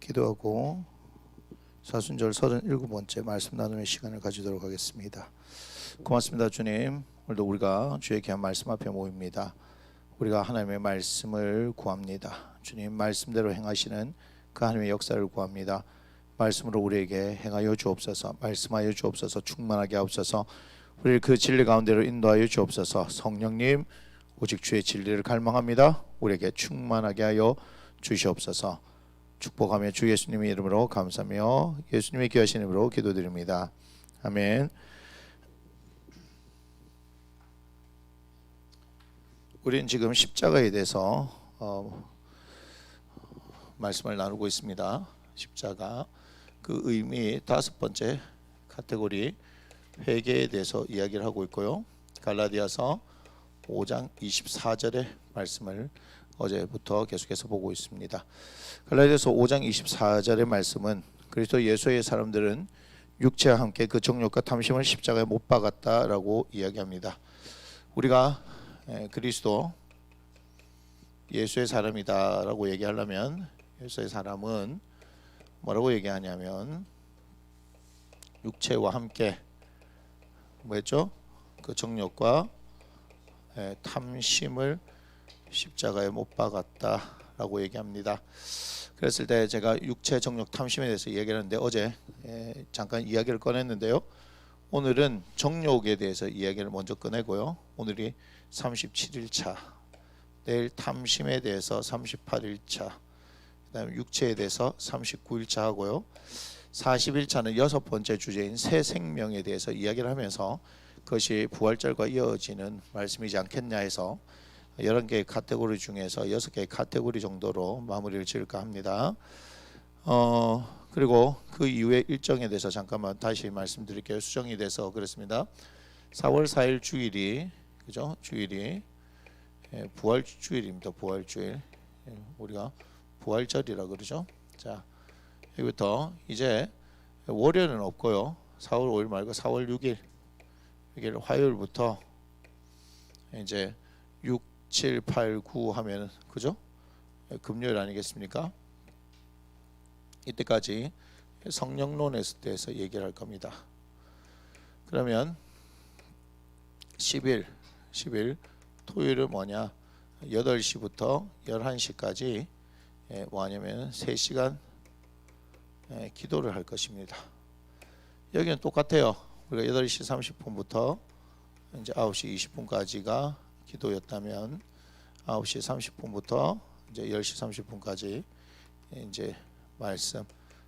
기도하고 사순절 37번째 말씀 나눔의 시간을 가지도록 하겠습니다. 고맙습니다. 주님, 오늘도 우리가 주의 귀한 말씀 앞에 모입니다. 우리가 하나님의 말씀을 구합니다. 주님 말씀대로 행하시는 그 하나님의 역사를 구합니다. 말씀으로 우리에게 행하여 주옵소서, 말씀하여 주옵소서, 충만하게 하옵소서, 우리를 그 진리 가운데로 인도하여 주옵소서. 성령님, 오직 주의 진리를 갈망합니다. 우리에게 충만하게 하여 주시옵소서. 축복하며 주 예수님의 이름으로 감사하며 예수님의 귀하신 이름으로 기도드립니다. 아멘. 우리는 지금 십자가에 대해서 말씀을 나누고 있습니다. 십자가, 그 의미 다섯 번째 카테고리 회개에 대해서 이야기를 하고 있고요. 갈라디아서 5장 24절의 말씀을 어제부터 계속해서 보고 있습니다. 갈라디아서 5장 24절의 말씀은 그리스도 예수의 사람들은 육체와 함께 그 정욕과 탐심을 십자가에 못 박았다라고 이야기합니다. 우리가 그리스도 예수의 사람이다라고 얘기하려면 예수의 사람은 뭐라고 얘기하냐면 육체와 함께 뭐였죠? 그 정욕과 탐심을 십자가에 못 박았다라고 얘기합니다. 그랬을 때 제가 육체 정욕 탐심에 대해서 얘기하는데 어제 잠깐 이야기를 꺼냈는데요. 오늘은 정욕에 대해서 이야기를 먼저 꺼내고요. 오늘이 37일차, 내일 탐심에 대해서 38일차, 그다음에 육체에 대해서 39일차 하고요. 40일차는 여섯 번째 주제인 새 생명에 대해서 이야기를 하면서 그것이 부활절과 이어지는 말씀이지 않겠냐 해서 11개의 카테고리 중에서 6개의 카테고리 정도로 마무리를 지을까 합니다. 그리고 그 이후에 일정에 대해서 잠깐만 다시 말씀드릴게요. 수정이 돼서 그렇습니다. 4월 4일 주일이 그죠? 주일이 부활 주일입니다. 부활 주일. 우리가 부활절이라 그러죠. 자, 여기부터 이제 월요일은 없고요. 4월 5일 말고 4월 6일 화요일부터 이제 6, 7, 8, 9 하면 그죠? 금요일 아니겠습니까? 이때까지 성령론에 대해서 얘기를 할 겁니다. 그러면 10일 토요일은 뭐냐? 8시부터 11시까지 뭐 하냐면 3시간 기도를 할 것입니다. 여기는 똑같아요. 우리가 8시 30분부터 이제 9시 20분까지가 기도였다면 9시 30분부터 이제 10시 30분까지 이제 말씀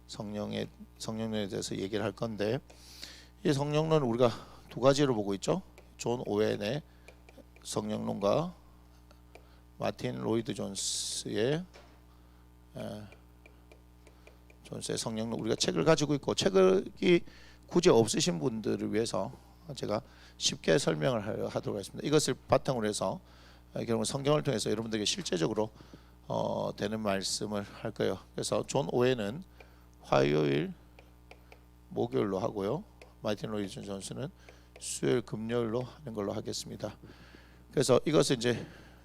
성령론에 대해서 얘기를 할 건데, 이 성령론은 우리가 두 가지로 보고 있죠. 존 오웬의 성령론과 마틴 로이드 존스의 성령론, 우리가 책을 가지고 있고, 책이 굳이 없으신 분들을 위해서 제가 쉽게 설명을 하도록 하겠습니다. 이것을 바탕으로 해서 결국 성경을 통해서 여러분들에게 실제적으로 되는 말씀을 할 거예요. 그래서 존 오웬은 화요일, 목요일로 하고요. 마틴 로이드 존스는 수요일, 금요일로 하는 걸로 하겠습니다. 그래서 이것은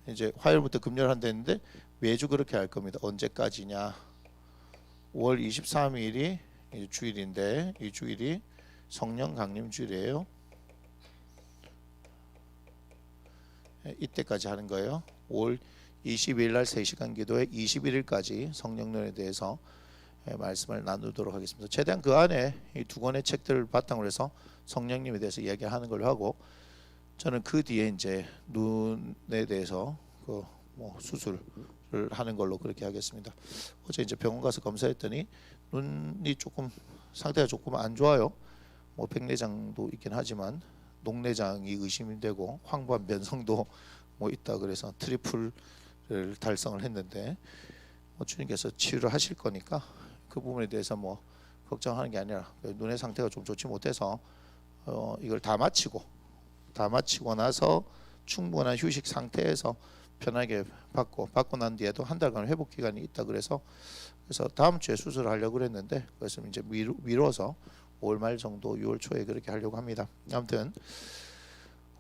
이제 화요일부터 금요일 한다는데 매주 그렇게 할 겁니다. 언제까지냐? 5월 23일이 주일인데 이 주일이 성령 강림 주일이에요. 이때까지 하는 거예요. 5월 22일 날 3시간 기도에 21일까지 성령론에 대해서 말씀을 나누도록 하겠습니다. 최대한 그 안에 이 두 권의 책들을 바탕으로 해서 성령님에 대해서 이야기하는 걸로 하고, 저는 그 뒤에 이제 눈에 대해서 그 뭐 수술을 하는 걸로 그렇게 하겠습니다. 어제 이제 병원 가서 검사했더니 눈이 조금 상태가 조금 안 좋아요. 뭐 백내장도 있긴 하지만 녹내장이 의심이 되고 황반 변성도 뭐 있다 그래서 트리플을 달성을 했는데 주님께서 치료를 하실 거니까 그 부분에 대해서 뭐 걱정하는 게 아니라 눈의 상태가 좀 좋지 못해서 이걸 다 마치고 나서 충분한 휴식 상태에서 편하게 받고 난 뒤에도 한 달간 회복 기간이 있다 그래서 다음 주에 수술을 하려고 그랬는데 그래서 이제 미뤄서 5월 말 정도 6월 초에 그렇게 하려고 합니다. 아무튼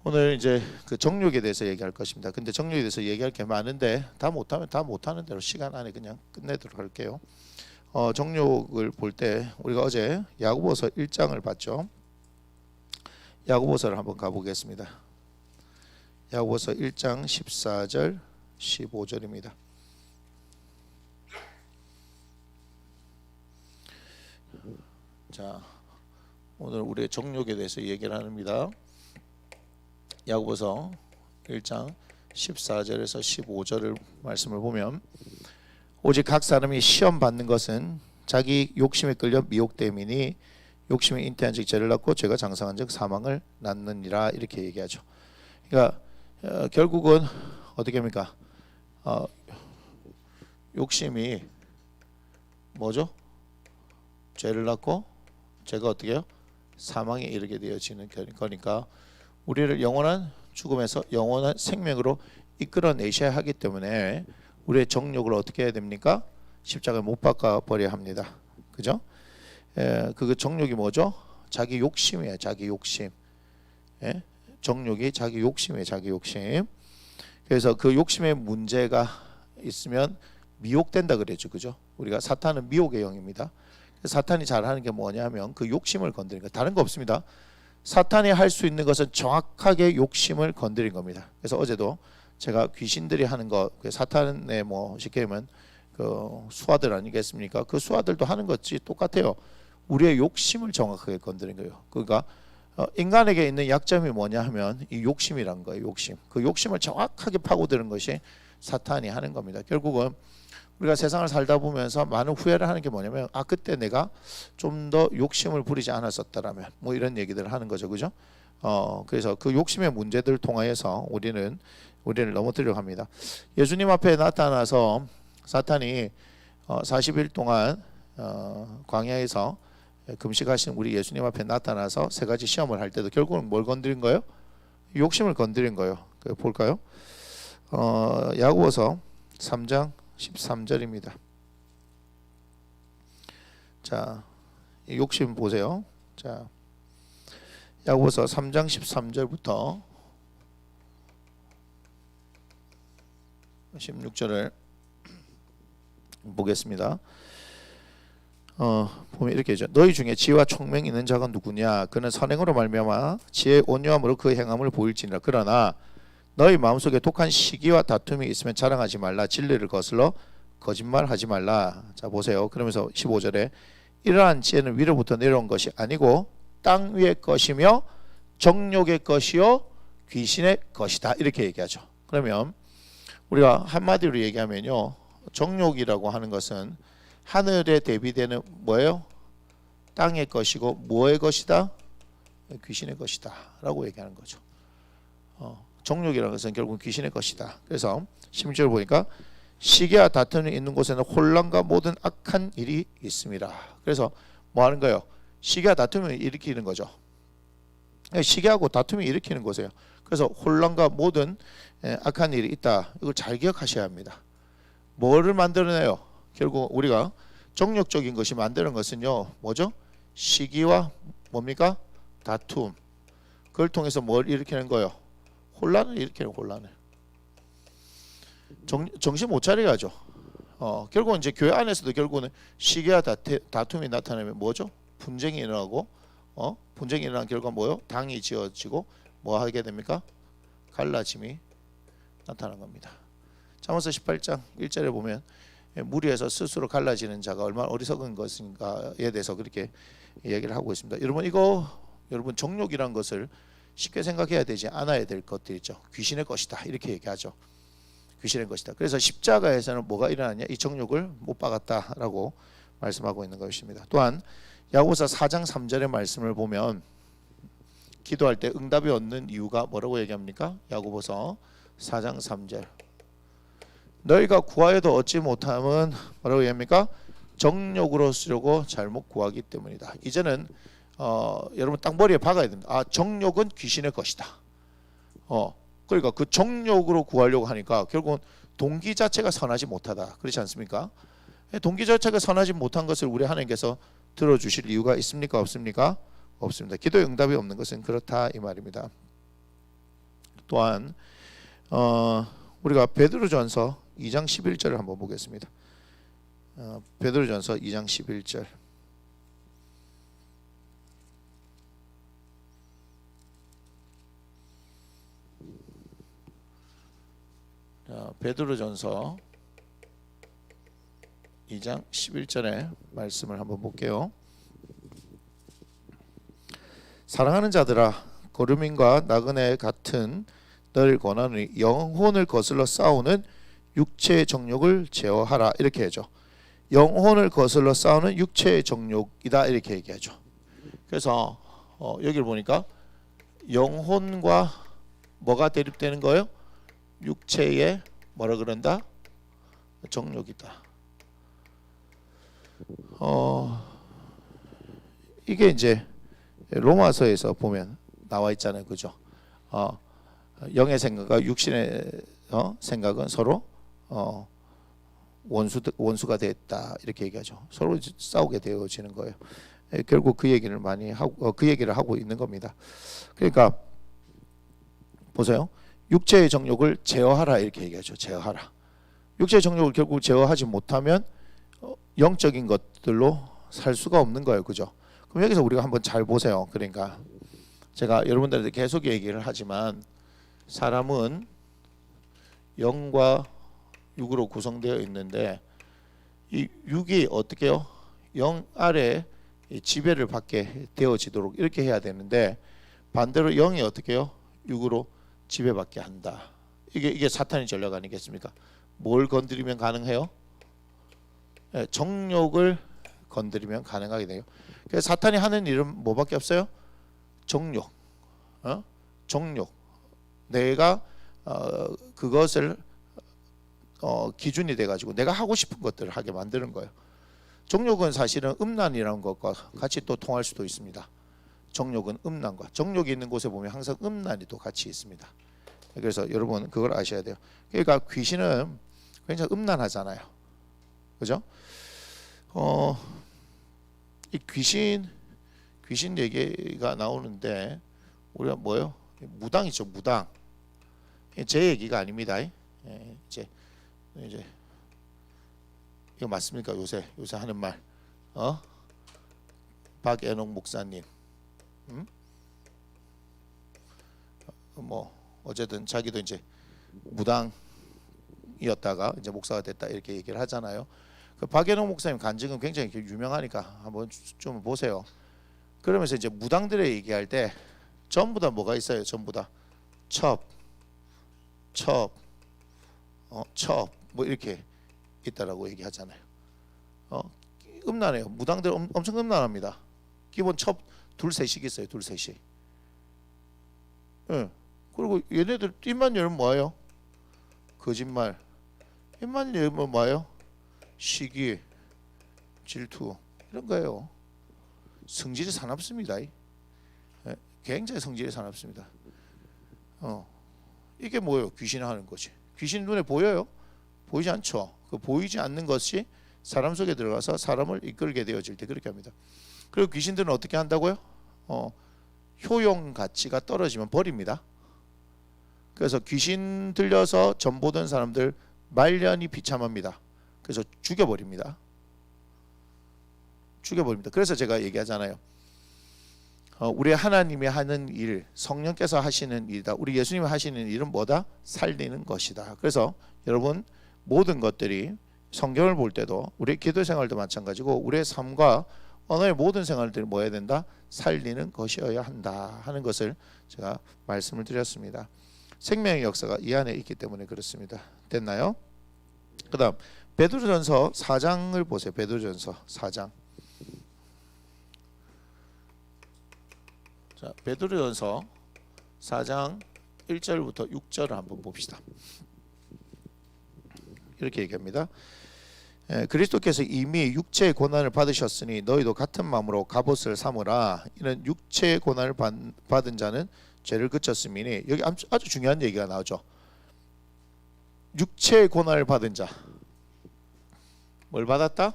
오늘 이제 그 정욕에 대해서 얘기할 것입니다. 근데 정욕에 대해서 얘기할 게 많은데 다 못하면 다 못하는 대로 시간 안에 그냥 끝내도록 할게요. 정욕을 볼 때 우리가 어제 야고보서 1장을 봤죠. 야고보서를 한번 가보겠습니다. 야고보서 1장 14절 15절입니다. 자, 오늘 우리의 정욕에 대해서 얘기를 합니다. 야고보서 1장 14절에서 15절을 말씀을 보면, 오직 각 사람이 시험 받는 것은 자기 욕심에 끌려 미혹됨이니 욕심이 잉태한 즉 죄를 낳고 죄가 장성한 즉 사망을 낳느니라, 이렇게 얘기하죠. 그러니까 결국은 어떻게 합니까? 욕심이 뭐죠? 죄를 낳고 죄가 어떻게 해요? 사망에 이르게 되어지는 거니까 우리를 영원한 죽음에서 영원한 생명으로 이끌어내셔야 하기 때문에 우리의 정욕을 어떻게 해야 됩니까? 십자가에 못 박아 버려야 합니다. 그죠? 그 정욕이 뭐죠? 자기 욕심이에요. 자기 욕심. 예? 정욕이 자기 욕심이에요. 자기 욕심. 그래서 그 욕심에 문제가 있으면 미혹된다 그랬죠. 그죠? 우리가 사탄은 미혹의 영입니다. 사탄이 잘하는 게 뭐냐면 그 욕심을 건드리는 거, 다른 거 없습니다. 사탄이 할 수 있는 것은 정확하게 욕심을 건드린 겁니다. 그래서 어제도 제가 귀신들이 하는 거, 사탄의 뭐 쉽게 하면 그 수하들 아니겠습니까? 그 수하들도 하는 것이 똑같아요. 우리의 욕심을 정확하게 건드린 거예요. 그러니까 인간에게 있는 약점이 뭐냐 하면 이 욕심이란 거예요. 욕심. 그 욕심을 정확하게 파고드는 것이 사탄이 하는 겁니다. 결국은 우리가 세상을 살다 보면서 많은 후회를 하는 게 뭐냐면, 그때 내가 좀 더 욕심을 부리지 않았었다라면, 뭐 이런 얘기들을 하는 거죠. 그죠? 그래서 그 욕심의 문제들을 통하여서 우리를 넘어뜨리려고 합니다. 예수님 앞에 나타나서 사탄이 40일 동안 광야에서 금식하신 우리 예수님 앞에 나타나서 세 가지 시험을 할 때도 결국은 뭘 건드린 거예요? 욕심을 건드린 거예요. 볼까요? 야고보서 3장 13절입니다. 자, 이 욕심 보세요. 자, 야고보서 3장 13절부터 16절을 보겠습니다. 보면 이렇게 하죠. 너희 중에 지혜와 총명이 있는 자가 누구냐? 그는 선행으로 말미암아 지혜의 온유함으로 그 행함을 보일지니라. 그러나 너희 마음속에 독한 시기와 다툼이 있으면 자랑하지 말라. 진리를 거슬러 거짓말하지 말라. 자, 보세요. 그러면서 15절에 이러한 지혜는 위로부터 내려온 것이 아니고 땅 위의 것이며 정욕의 것이요 귀신의 것이다, 이렇게 얘기하죠. 그러면 우리가 한마디로 얘기하면요, 정욕이라고 하는 것은 하늘에 대비되는 뭐예요? 땅의 것이고 뭐의 것이다? 귀신의 것이다 라고 얘기하는 거죠. 정욕이라는 것은 결국 귀신의 것이다. 그래서 16절 보니까 시기와 다툼이 있는 곳에는 혼란과 모든 악한 일이 있습니다. 그래서 뭐 하는 거예요? 시기와 다툼을 일으키는 거죠. 시기하고 다툼이 일으키는 곳이에요. 그래서 혼란과 모든 악한 일이 있다. 이걸 잘 기억하셔야 합니다. 뭐를 만들어내요? 결국 우리가 정욕적인 것이 만드는 것은요, 뭐죠? 시기와 뭡니까? 다툼. 그걸 통해서 뭘 일으키는 거예요? 혼란을 일으키는, 혼란을. 정신 못 차리게 하죠. 결국은 이제 교회 안에서도 결국은 시기와 다툼이 나타나면 뭐죠? 분쟁이 일어나고, 분쟁이 일어난 결과 뭐요? 당이 지어지고 뭐 하게 됩니까? 갈라짐이 나타난 겁니다. 잠언서 18장 1절에 보면 무리에서 스스로 갈라지는 자가 얼마나 어리석은 것인가에 대해서 그렇게 얘기를 하고 있습니다. 여러분 정욕이란 것을 쉽게 생각해야 되지 않아야 될 것들 있죠. 귀신의 것이다, 이렇게 얘기하죠. 귀신의 것이다. 그래서 십자가에서는 뭐가 일어나냐? 이 정욕을 못 박았다라고 말씀하고 있는 것입니다. 또한 야고보서 4장 3절의 말씀을 보면 기도할 때 응답이 없는 이유가 뭐라고 얘기합니까? 야고보서 4장 3절. 너희가 구하여도 얻지 못함은 뭐라고 얘기합니까? 정욕으로 쓰려고 잘못 구하기 때문이다. 이제는 여러분 땅머리에 박아야 됩니다. 정욕은 귀신의 것이다. 그러니까 그 정욕으로 구하려고 하니까 결국은 동기 자체가 선하지 못하다. 그렇지 않습니까? 동기 자체가 선하지 못한 것을 우리 하나님께서 들어주실 이유가 있습니까? 없습니까? 없습니다. 기도의 응답이 없는 것은 그렇다, 이 말입니다. 또한 우리가 베드로전서 2장 11절을 한번 보겠습니다. 베드로전서 2장 11절. 베드로전서 2장 11절의 말씀을 한번 볼게요. 사랑하는 자들아, 거류민과 나그네 같은 너를 권하노니 영혼을 거슬러 싸우는 육체의 정욕을 제어하라, 이렇게 하죠. 영혼을 거슬러 싸우는 육체의 정욕이다, 이렇게 얘기하죠. 그래서 여기를 보니까 영혼과 뭐가 대립되는 거예요? 육체의 뭐라 그런다? 정욕이다. 이게 이제 로마서에서 보면 나와 있잖아요, 그죠? 영의 생각과 육신의 생각은 서로 원수가 됐다, 이렇게 얘기하죠. 서로 싸우게 되어지는 거예요. 결국 그 얘기를 많이 하고 그 얘기를 하고 있는 겁니다. 그러니까 보세요. 육체의 정욕을 제어하라, 이렇게 얘기하죠. 제어하라. 육체의 정욕을 결국 제어하지 못하면 영적인 것들로 살 수가 없는 거예요, 그죠? 그럼 여기서 우리가 한번 잘 보세요. 그러니까 제가 여러분들한테 계속 얘기를 하지만 사람은 영과 육으로 구성되어 있는데 이 육이 어떻게 해요? 영 아래 지배를 받게 되어지도록 이렇게 해야 되는데 반대로 영이 어떻게 해요? 육으로 지배받게 한다. 이게 사탄의 전략 아니겠습니까? 뭘 건드리면 가능해요? 정욕을 건드리면 가능하게 돼요. 그래서 사탄이 하는 일은 뭐밖에 없어요? 정욕. 정욕. 내가 그것을 기준이 돼가지고 내가 하고 싶은 것들을 하게 만드는 거예요. 정욕은 사실은 음란이라는 것과 같이 또 통할 수도 있습니다. 정욕은 음란과, 정욕이 있는 곳에 보면 항상 음란이 또 같이 있습니다. 그래서 여러분 그걸 아셔야 돼요. 그러니까 귀신은 굉장히 음란하잖아요, 그죠? 이 귀신 얘기가 나오는데 우리가 뭐요? 무당이죠, 무당. 제 얘기가 아닙니다. 이제 이거 맞습니까? 요새 하는 말, 박애녹 목사님, 뭐 어쨌든 자기도 이제 무당이었다가 이제 목사가 됐다, 이렇게 얘기를 하잖아요. 그 박애녹 목사님 간증은 굉장히 유명하니까 한번 좀 보세요. 그러면서 이제 무당들의 얘기할 때 전부 다 뭐가 있어요? 전부 다 첩 뭐 이렇게 있다라고 얘기하잖아요. 음란해요. 무당들 엄청 음란합니다. 기본 첩 둘셋씩 있어요. 둘셋씩. 그리고 얘네들 입만 열면 뭐예요? 거짓말. 입만 열면 뭐예요? 시기, 질투, 이런 거예요. 성질이 사납습니다. 굉장히 성질이 사납습니다. 이게 뭐예요? 귀신이 하는 거지. 귀신 눈에 보여요? 보이지 않죠. 그 보이지 않는 것이 사람 속에 들어가서 사람을 이끌게 되어질 때 그렇게 합니다. 그리고 귀신들은 어떻게 한다고요? 효용 가치가 떨어지면 버립니다. 그래서 귀신 들려서 전 보던 사람들 말년이 비참합니다. 그래서 죽여버립니다. 그래서 제가 얘기하잖아요. 우리 하나님이 하는 일, 성령께서 하시는 일이다. 우리 예수님이 하시는 일은 뭐다? 살리는 것이다. 그래서 여러분 모든 것들이 성경을 볼 때도 우리 기도 생활도 마찬가지고 우리의 삶과 언어의 모든 생활들이 뭐 해야 된다? 살리는 것이어야 한다 하는 것을 제가 말씀을 드렸습니다. 생명의 역사가 이 안에 있기 때문에 그렇습니다. 됐나요? 그 다음 베드로전서 4장을 보세요. 베드로전서 4장. 자, 베드로전서 4장 1절부터 6절을 한번 봅시다. 이렇게 얘기합니다. 그리스도께서 이미 육체의 고난을 받으셨으니 너희도 같은 마음으로 갑옷을 삼으라. 이는 육체의 고난을 받은 자는 죄를 그쳤음이니. 여기 아주 중요한 얘기가 나오죠. 육체의 고난을 받은 자. 뭘 받았다?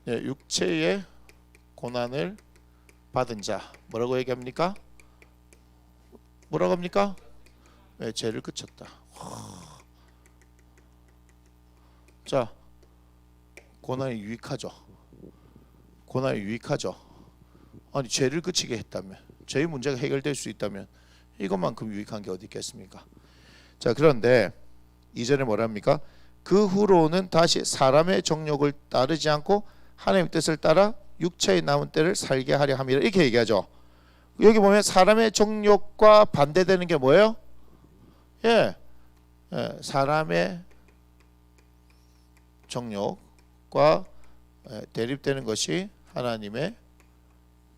육체의 고난을 받은 자. 뭐라고 얘기합니까? 뭐라고 합니까? 죄를 그쳤다. 자, 고난이 유익하죠. 고난이 유익하죠. 아니 죄를 그치게 했다면, 죄의 문제가 해결될 수 있다면 이것만큼 유익한 게 어디 있겠습니까? 자, 그런데 이전에 뭐랍니까? 그 후로는 다시 사람의 정욕을 따르지 않고 하나님의 뜻을 따라 육체의 남은 때를 살게 하려 함이라, 이렇게 얘기하죠. 여기 보면 사람의 정욕과 반대되는 게 뭐예요? 사람의 정욕과 대립되는 것이 하나님의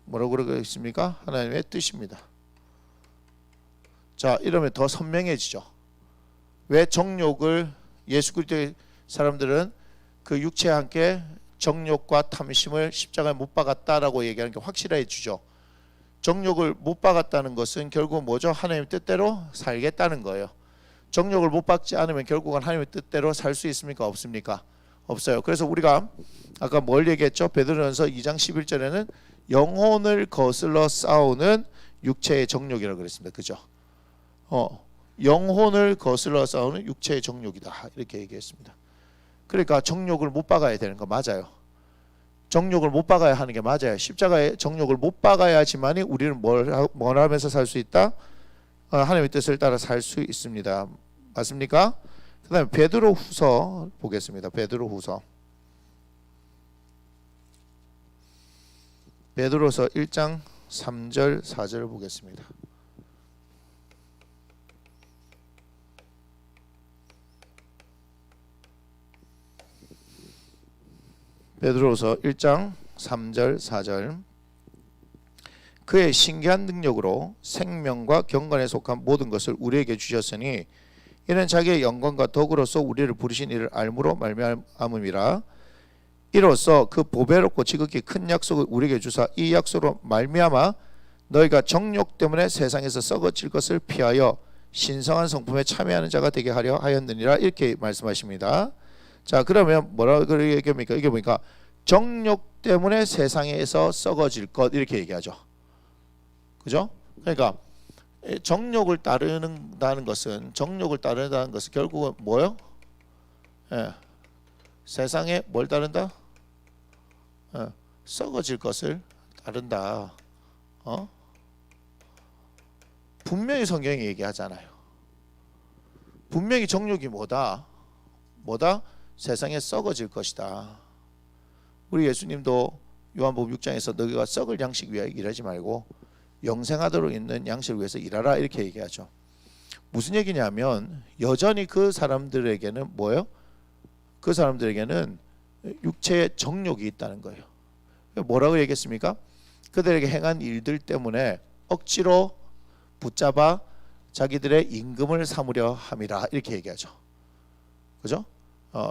뭐라고 그러겠습니까? 하나님의 뜻입니다. 자, 이러면 더 선명해지죠. 왜 정욕을, 예수 그리스도의 사람들은 그 육체와 함께 정욕과 탐심을 십자가에 못 박았다라고 얘기하는 게 확실해지죠. 정욕을 못 박았다는 것은 결국 뭐죠? 하나님의 뜻대로 살겠다는 거예요. 정욕을 못 박지 않으면 결국은 하나님의 뜻대로 살 수 있습니까? 없습니까? 없어요. 그래서 우리가 아까 뭘 얘기했죠? 베드로전서 2장 11절에는 영혼을 거슬러 싸우는 육체의 정욕이라고 그랬습니다. 그죠? 영혼을 거슬러 싸우는 육체의 정욕이다, 이렇게 얘기했습니다. 그러니까 정욕을 못 박아야 되는 거 맞아요. 정욕을 못 박아야 하는 게 맞아요. 십자가에 정욕을 못 박아야지만이 우리는 뭘 하면서 살 수 있다? 하나님의 뜻을 따라 살 수 있습니다. 맞습니까? 그 다음에 베드로후서 보겠습니다. 베드로후서 1장 3절 4절 보겠습니다. 베드로후서 1장 3절 4절. 그의 신기한 능력으로 생명과 경건에 속한 모든 것을 우리에게 주셨으니 이는 자기의 영광과 덕으로서 우리를 부르신 이를 알므로 말미암음이라. 이로써 그 보배롭고 지극히 큰 약속을 우리에게 주사 이 약속으로 말미암아 너희가 정욕 때문에 세상에서 썩어질 것을 피하여 신성한 성품에 참여하는 자가 되게 하려 하였느니라, 이렇게 말씀하십니다. 자, 그러면 뭐라고 얘기합니까? 이게 보니까 정욕 때문에 세상에서 썩어질 것, 이렇게 얘기하죠. 그죠? 그러니까 정욕을 따른다는 것은 결국은 뭐요? 세상에 뭘 따른다? 썩어질 것을 따른다. 분명히 성경이 얘기하잖아요. 분명히 정욕이 뭐다? 세상에 썩어질 것이다. 우리 예수님도 요한복음 6장에서 너희가 썩을 양식 위하여 일하지 말고 영생하도록 있는 양식을 위해서 일하라, 이렇게 얘기하죠. 무슨 얘기냐면 여전히 그 사람들에게는 뭐예요? 그 사람들에게는 육체의 정욕이 있다는 거예요. 뭐라고 얘기했습니까? 그들에게 행한 일들 때문에 억지로 붙잡아 자기들의 임금을 삼으려 함이라, 이렇게 얘기하죠. 그죠?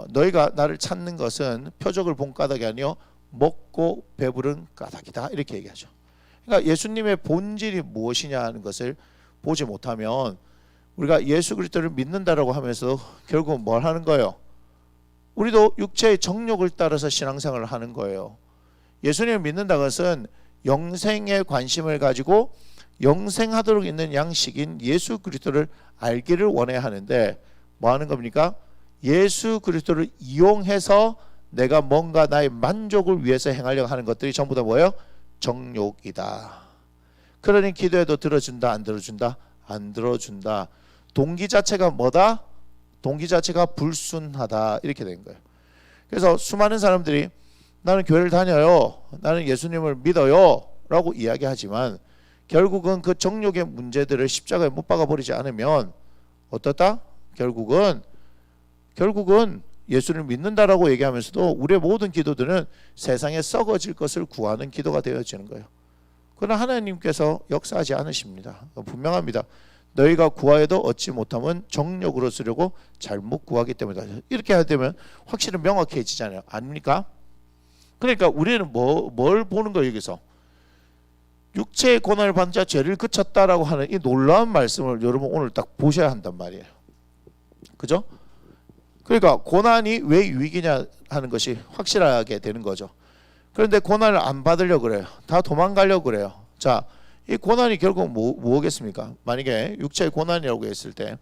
너희가 나를 찾는 것은 표적을 본 까닭이 아니요 먹고 배부른 까닭이다, 이렇게 얘기하죠. 그러니까 예수님의 본질이 무엇이냐 하는 것을 보지 못하면 우리가 예수 그리스도를 믿는다라고 하면서 결국 뭘 하는 거예요? 우리도 육체의 정욕을 따라서 신앙생활을 하는 거예요. 예수님을 믿는다는 것은 영생에 관심을 가지고 영생하도록 있는 양식인 예수 그리스도를 알기를 원해야 하는데 뭐 하는 겁니까? 예수 그리스도를 이용해서 내가 뭔가 나의 만족을 위해서 행하려고 하는 것들이 전부 다 뭐예요? 정욕이다. 그러니 기도해도 들어준다, 안 들어준다? 안 들어준다. 동기 자체가 뭐다? 동기 자체가 불순하다, 이렇게 된 거예요. 그래서 수많은 사람들이 나는 교회를 다녀요, 나는 예수님을 믿어요 라고 이야기하지만 결국은 그 정욕의 문제들을 십자가에 못 박아버리지 않으면 어떻다? 결국은 예수를 믿는다라고 얘기하면서도 우리의 모든 기도들은 세상에 썩어질 것을 구하는 기도가 되어지는 거예요. 그러나 하나님께서 역사하지 않으십니다. 분명합니다. 너희가 구하여도 얻지 못하면 정욕으로 쓰려고 잘못 구하기 때문이다. 이렇게 하게 되면 확실히 명확해지잖아요. 아닙니까? 그러니까 우리는 뭘 보는 거예요? 여기서 육체의 고난을 받는 자 죄를 그쳤다라고 하는 이 놀라운 말씀을 여러분 오늘 딱 보셔야 한단 말이에요. 그죠? 그러니까 고난이 왜 유익이냐 하는 것이 확실하게 되는 거죠. 그런데 고난을 안 받으려고 그래요. 다 도망가려고 그래요. 자, 이 고난이 결국 뭐겠습니까? 만약에 육체의 고난이라고 했을 때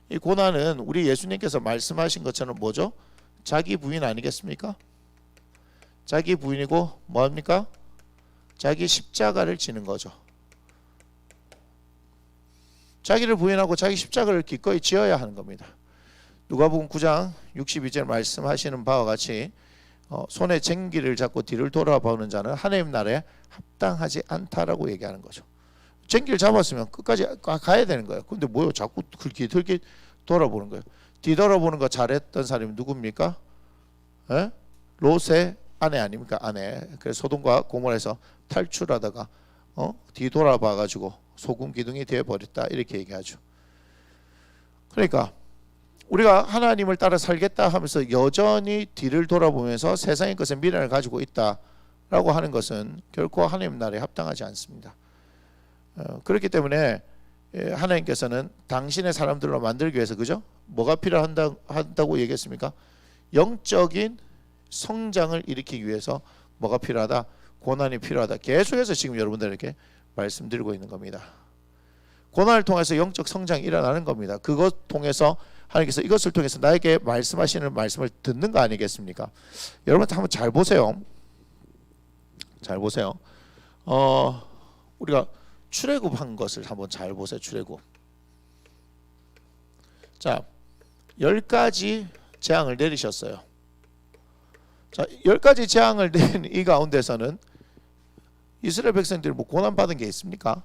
이 고난은 우리 예수님께서 말씀하신 것처럼 뭐죠? 자기 부인 아니겠습니까? 자기 부인이고 뭐합니까? 자기 십자가를 지는 거죠. 자기를 부인하고 자기 십자가를 기꺼이 지어야 하는 겁니다. 누가복음 9장 62절 말씀하시는 바와 같이 손에 쟁기를 잡고 뒤를 돌아보는 자는 하나님 나라에 합당하지 않다라고 얘기하는 거죠. 쟁기를 잡았으면 끝까지 가야 되는 거예요. 근데 뭐요? 자꾸 그렇게 돌아보는 거예요. 뒤돌아보는 거 잘했던 사람이 누굽니까? 에? 롯의 아내 아닙니까? 아내. 그래서 소돔과 고모라에서 탈출하다가 뒤돌아봐 가지고 소금 기둥이 되어 버렸다 이렇게 얘기하죠. 그러니까 우리가 하나님을 따라 살겠다 하면서 여전히 뒤를 돌아보면서 세상의 것에 미련을 가지고 있다라고 하는 것은 결코 하나님 나라에 합당하지 않습니다. 그렇기 때문에 하나님께서는 당신의 사람들로 만들기 위해서 그죠? 뭐가 필요한다고 얘기했습니까? 영적인 성장을 일으키기 위해서 뭐가 필요하다? 고난이 필요하다. 계속해서 지금 여러분들에게 말씀드리고 있는 겁니다. 고난을 통해서 영적 성장이 일어나는 겁니다. 그것 통해서 하나님께서 이것을 통해서 나에게 말씀하시는 말씀을 듣는 거 아니겠습니까? 여러분 한번 잘 보세요. 잘 보세요. 우리가 출애굽한 것을 한번 잘 보세요. 출애굽. 자, 10가지 재앙을 내리셨어요. 자, 10가지 재앙을 내린 이 가운데서는 이스라엘 백성들이 뭐 고난 받은 게 있습니까?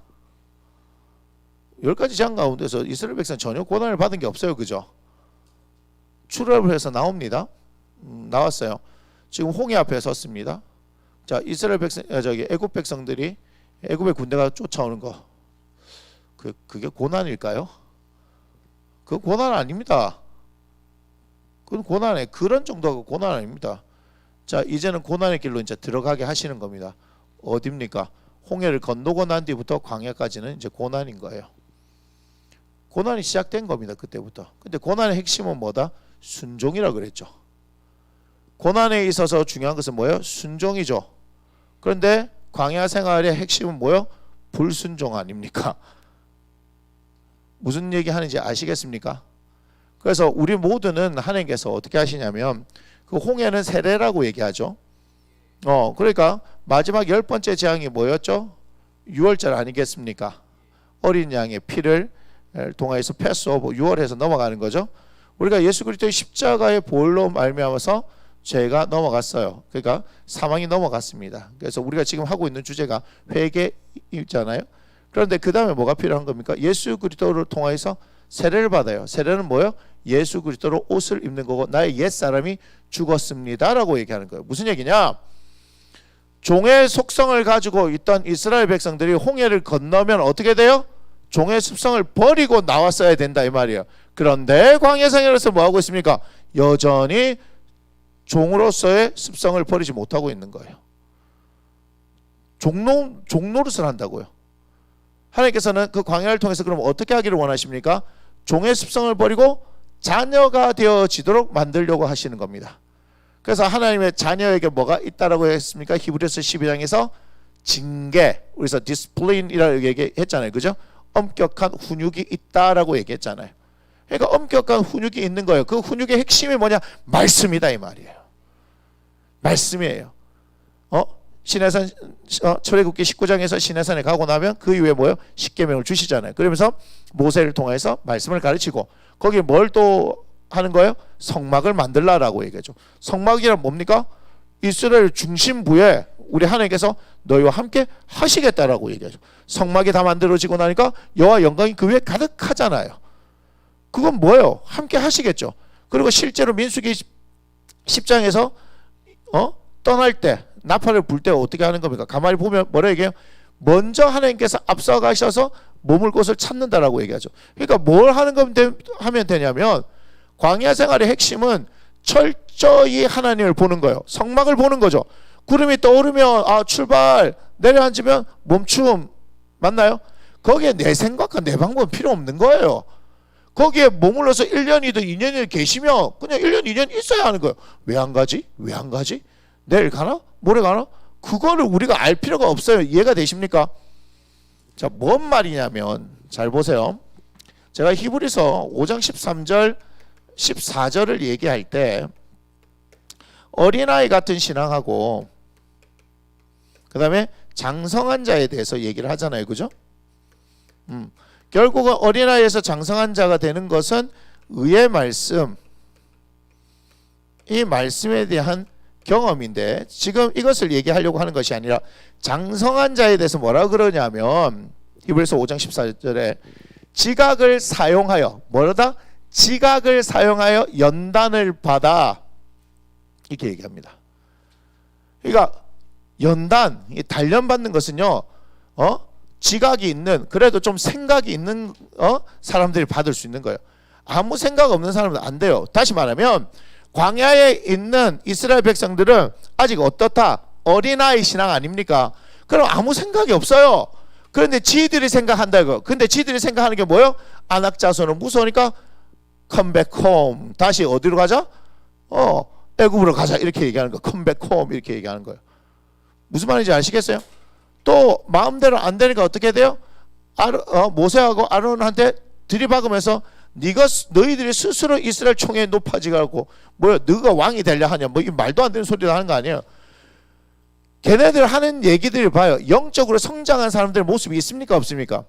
10가지 재앙 가운데서 이스라엘 백성 전혀 고난을 받은 게 없어요. 그죠? 출애굽을 해서 나옵니다. 나왔어요. 지금 홍해 앞에 섰습니다. 자, 이스라엘 백성 애굽 백성들이 애굽의 군대가 쫓아오는 거. 그게 고난일까요? 그 고난 아닙니다. 그건 고난에 그런 정도가 고난 아닙니다. 자, 이제는 고난의 길로 이제 들어가게 하시는 겁니다. 어디입니까? 홍해를 건너고 난 뒤부터 광야까지는 이제 고난인 거예요. 고난이 시작된 겁니다. 그때부터. 근데 고난의 핵심은 뭐다? 순종이라 그랬죠. 고난에 있어서 중요한 것은 뭐예요? 순종이죠. 그런데 광야 생활의 핵심은 뭐예요? 불순종 아닙니까? 무슨 얘기 하는지 아시겠습니까? 그래서 우리 모두는 하나님께서 어떻게 하시냐면 그 홍해는 세례라고 얘기하죠. 그러니까 마지막 10번째 재앙이 뭐였죠? 유월절 아니겠습니까? 어린 양의 피를 통하여서 패스오브 유월해서 넘어가는 거죠. 우리가 예수 그리스도의 십자가의 보혈로 말미암아서 죄가 넘어갔어요. 그러니까 사망이 넘어갔습니다. 그래서 우리가 지금 하고 있는 주제가 회개이잖아요. 그런데 그 다음에 뭐가 필요한 겁니까? 예수 그리스도를 통하여서 세례를 받아요. 세례는 뭐예요? 예수 그리스도로 옷을 입는 거고 나의 옛사람이 죽었습니다라고 얘기하는 거예요. 무슨 얘기냐? 종의 속성을 가지고 있던 이스라엘 백성들이 홍해를 건너면 어떻게 돼요? 종의 습성을 버리고 나왔어야 된다 이 말이에요. 그런데 광야 생활에서 뭐 하고 있습니까? 여전히 종으로서의 습성을 버리지 못하고 있는 거예요. 종노릇을 한다고요. 하나님께서는 그 광야를 통해서 그럼 어떻게 하기를 원하십니까? 종의 습성을 버리고 자녀가 되어지도록 만들려고 하시는 겁니다. 그래서 하나님의 자녀에게 뭐가 있다라고 했습니까? 히브리서 12장에서 징계, 우리서 디스플레인이라고 얘기했잖아요. 그죠? 엄격한 훈육이 있다라고 얘기했잖아요. 그러니까 엄격한 훈육이 있는 거예요. 그 훈육의 핵심이 뭐냐? 말씀이다 이 말이에요. 말씀이에요. 시내산 출애굽기 19장에서 시내산에 가고 나면 그 이후에 뭐예요? 십계명을 주시잖아요. 그러면서 모세를 통해서 말씀을 가르치고 거기에 뭘 또 하는 거예요? 성막을 만들라라고 얘기하죠. 성막이란 뭡니까? 이스라엘 중심부에 우리 하나님께서 너희와 함께 하시겠다라고 얘기하죠. 성막이 다 만들어지고 나니까 여호와 영광이 그 위에 가득하잖아요. 그건 뭐예요? 함께 하시겠죠. 그리고 실제로 민수기 10장에서 떠날 때 나팔을 불 때 어떻게 하는 겁니까? 가만히 보면 뭐라 얘기해요? 먼저 하나님께서 앞서가셔서 머물 곳을 찾는다라고 얘기하죠. 그러니까 뭘 하면 되냐면 광야 생활의 핵심은 철저히 하나님을 보는 거예요. 성막을 보는 거죠. 구름이 떠오르면 출발, 내려앉으면 멈춤. 맞나요? 거기에 내 생각과 내 방법은 필요 없는 거예요. 거기에 머물러서 1년이든 2년이든 계시면 그냥 1년 2년 있어야 하는 거예요. 왜 안 가지? 왜 안 가지? 내일 가나? 모레 가나? 그거를 우리가 알 필요가 없어요. 이해가 되십니까? 자, 뭔 말이냐면 잘 보세요. 제가 히브리서 5장 13절 14절을 얘기할 때 어린아이 같은 신앙하고 그 다음에 장성한 자에 대해서 얘기를 하잖아요. 그죠? 결국은 어린아이에서 장성한 자가 되는 것은 의의 말씀, 이 말씀에 대한 경험인데 지금 이것을 얘기하려고 하는 것이 아니라 장성한 자에 대해서 뭐라 그러냐면 히브리서 5장 14절에 지각을 사용하여 뭐라다? 지각을 사용하여 연단을 받아 이렇게 얘기합니다. 그러니까 연단, 단련 받는 것은요, 지각이 있는, 그래도 좀 생각이 있는 사람들이 받을 수 있는 거예요. 아무 생각 없는 사람은 안 돼요. 다시 말하면 광야에 있는 이스라엘 백성들은 아직 어떻다? 어린아이 신앙 아닙니까? 그럼 아무 생각이 없어요. 그런데 지들이 생각한다 이거. 근데 지들이 생각하는 게 뭐예요? 안악자손은 무서우니까 컴백 홈. 다시 어디로 가자? 애굽으로 가자. 이렇게 얘기하는 거. 컴백 홈 이렇게 얘기하는 거예요. 무슨 말인지 아시겠어요? 또 마음대로 안 되니까 어떻게 돼요? 모세하고 아론한테 들이박으면서 너희들이 스스로 이스라엘 총회에 높아지고 뭐야 너가 왕이 되려 하냐 뭐 이 말도 안 되는 소리를 하는 거 아니에요. 걔네들 하는 얘기들을 봐요. 영적으로 성장한 사람들의 모습이 있습니까 없습니까?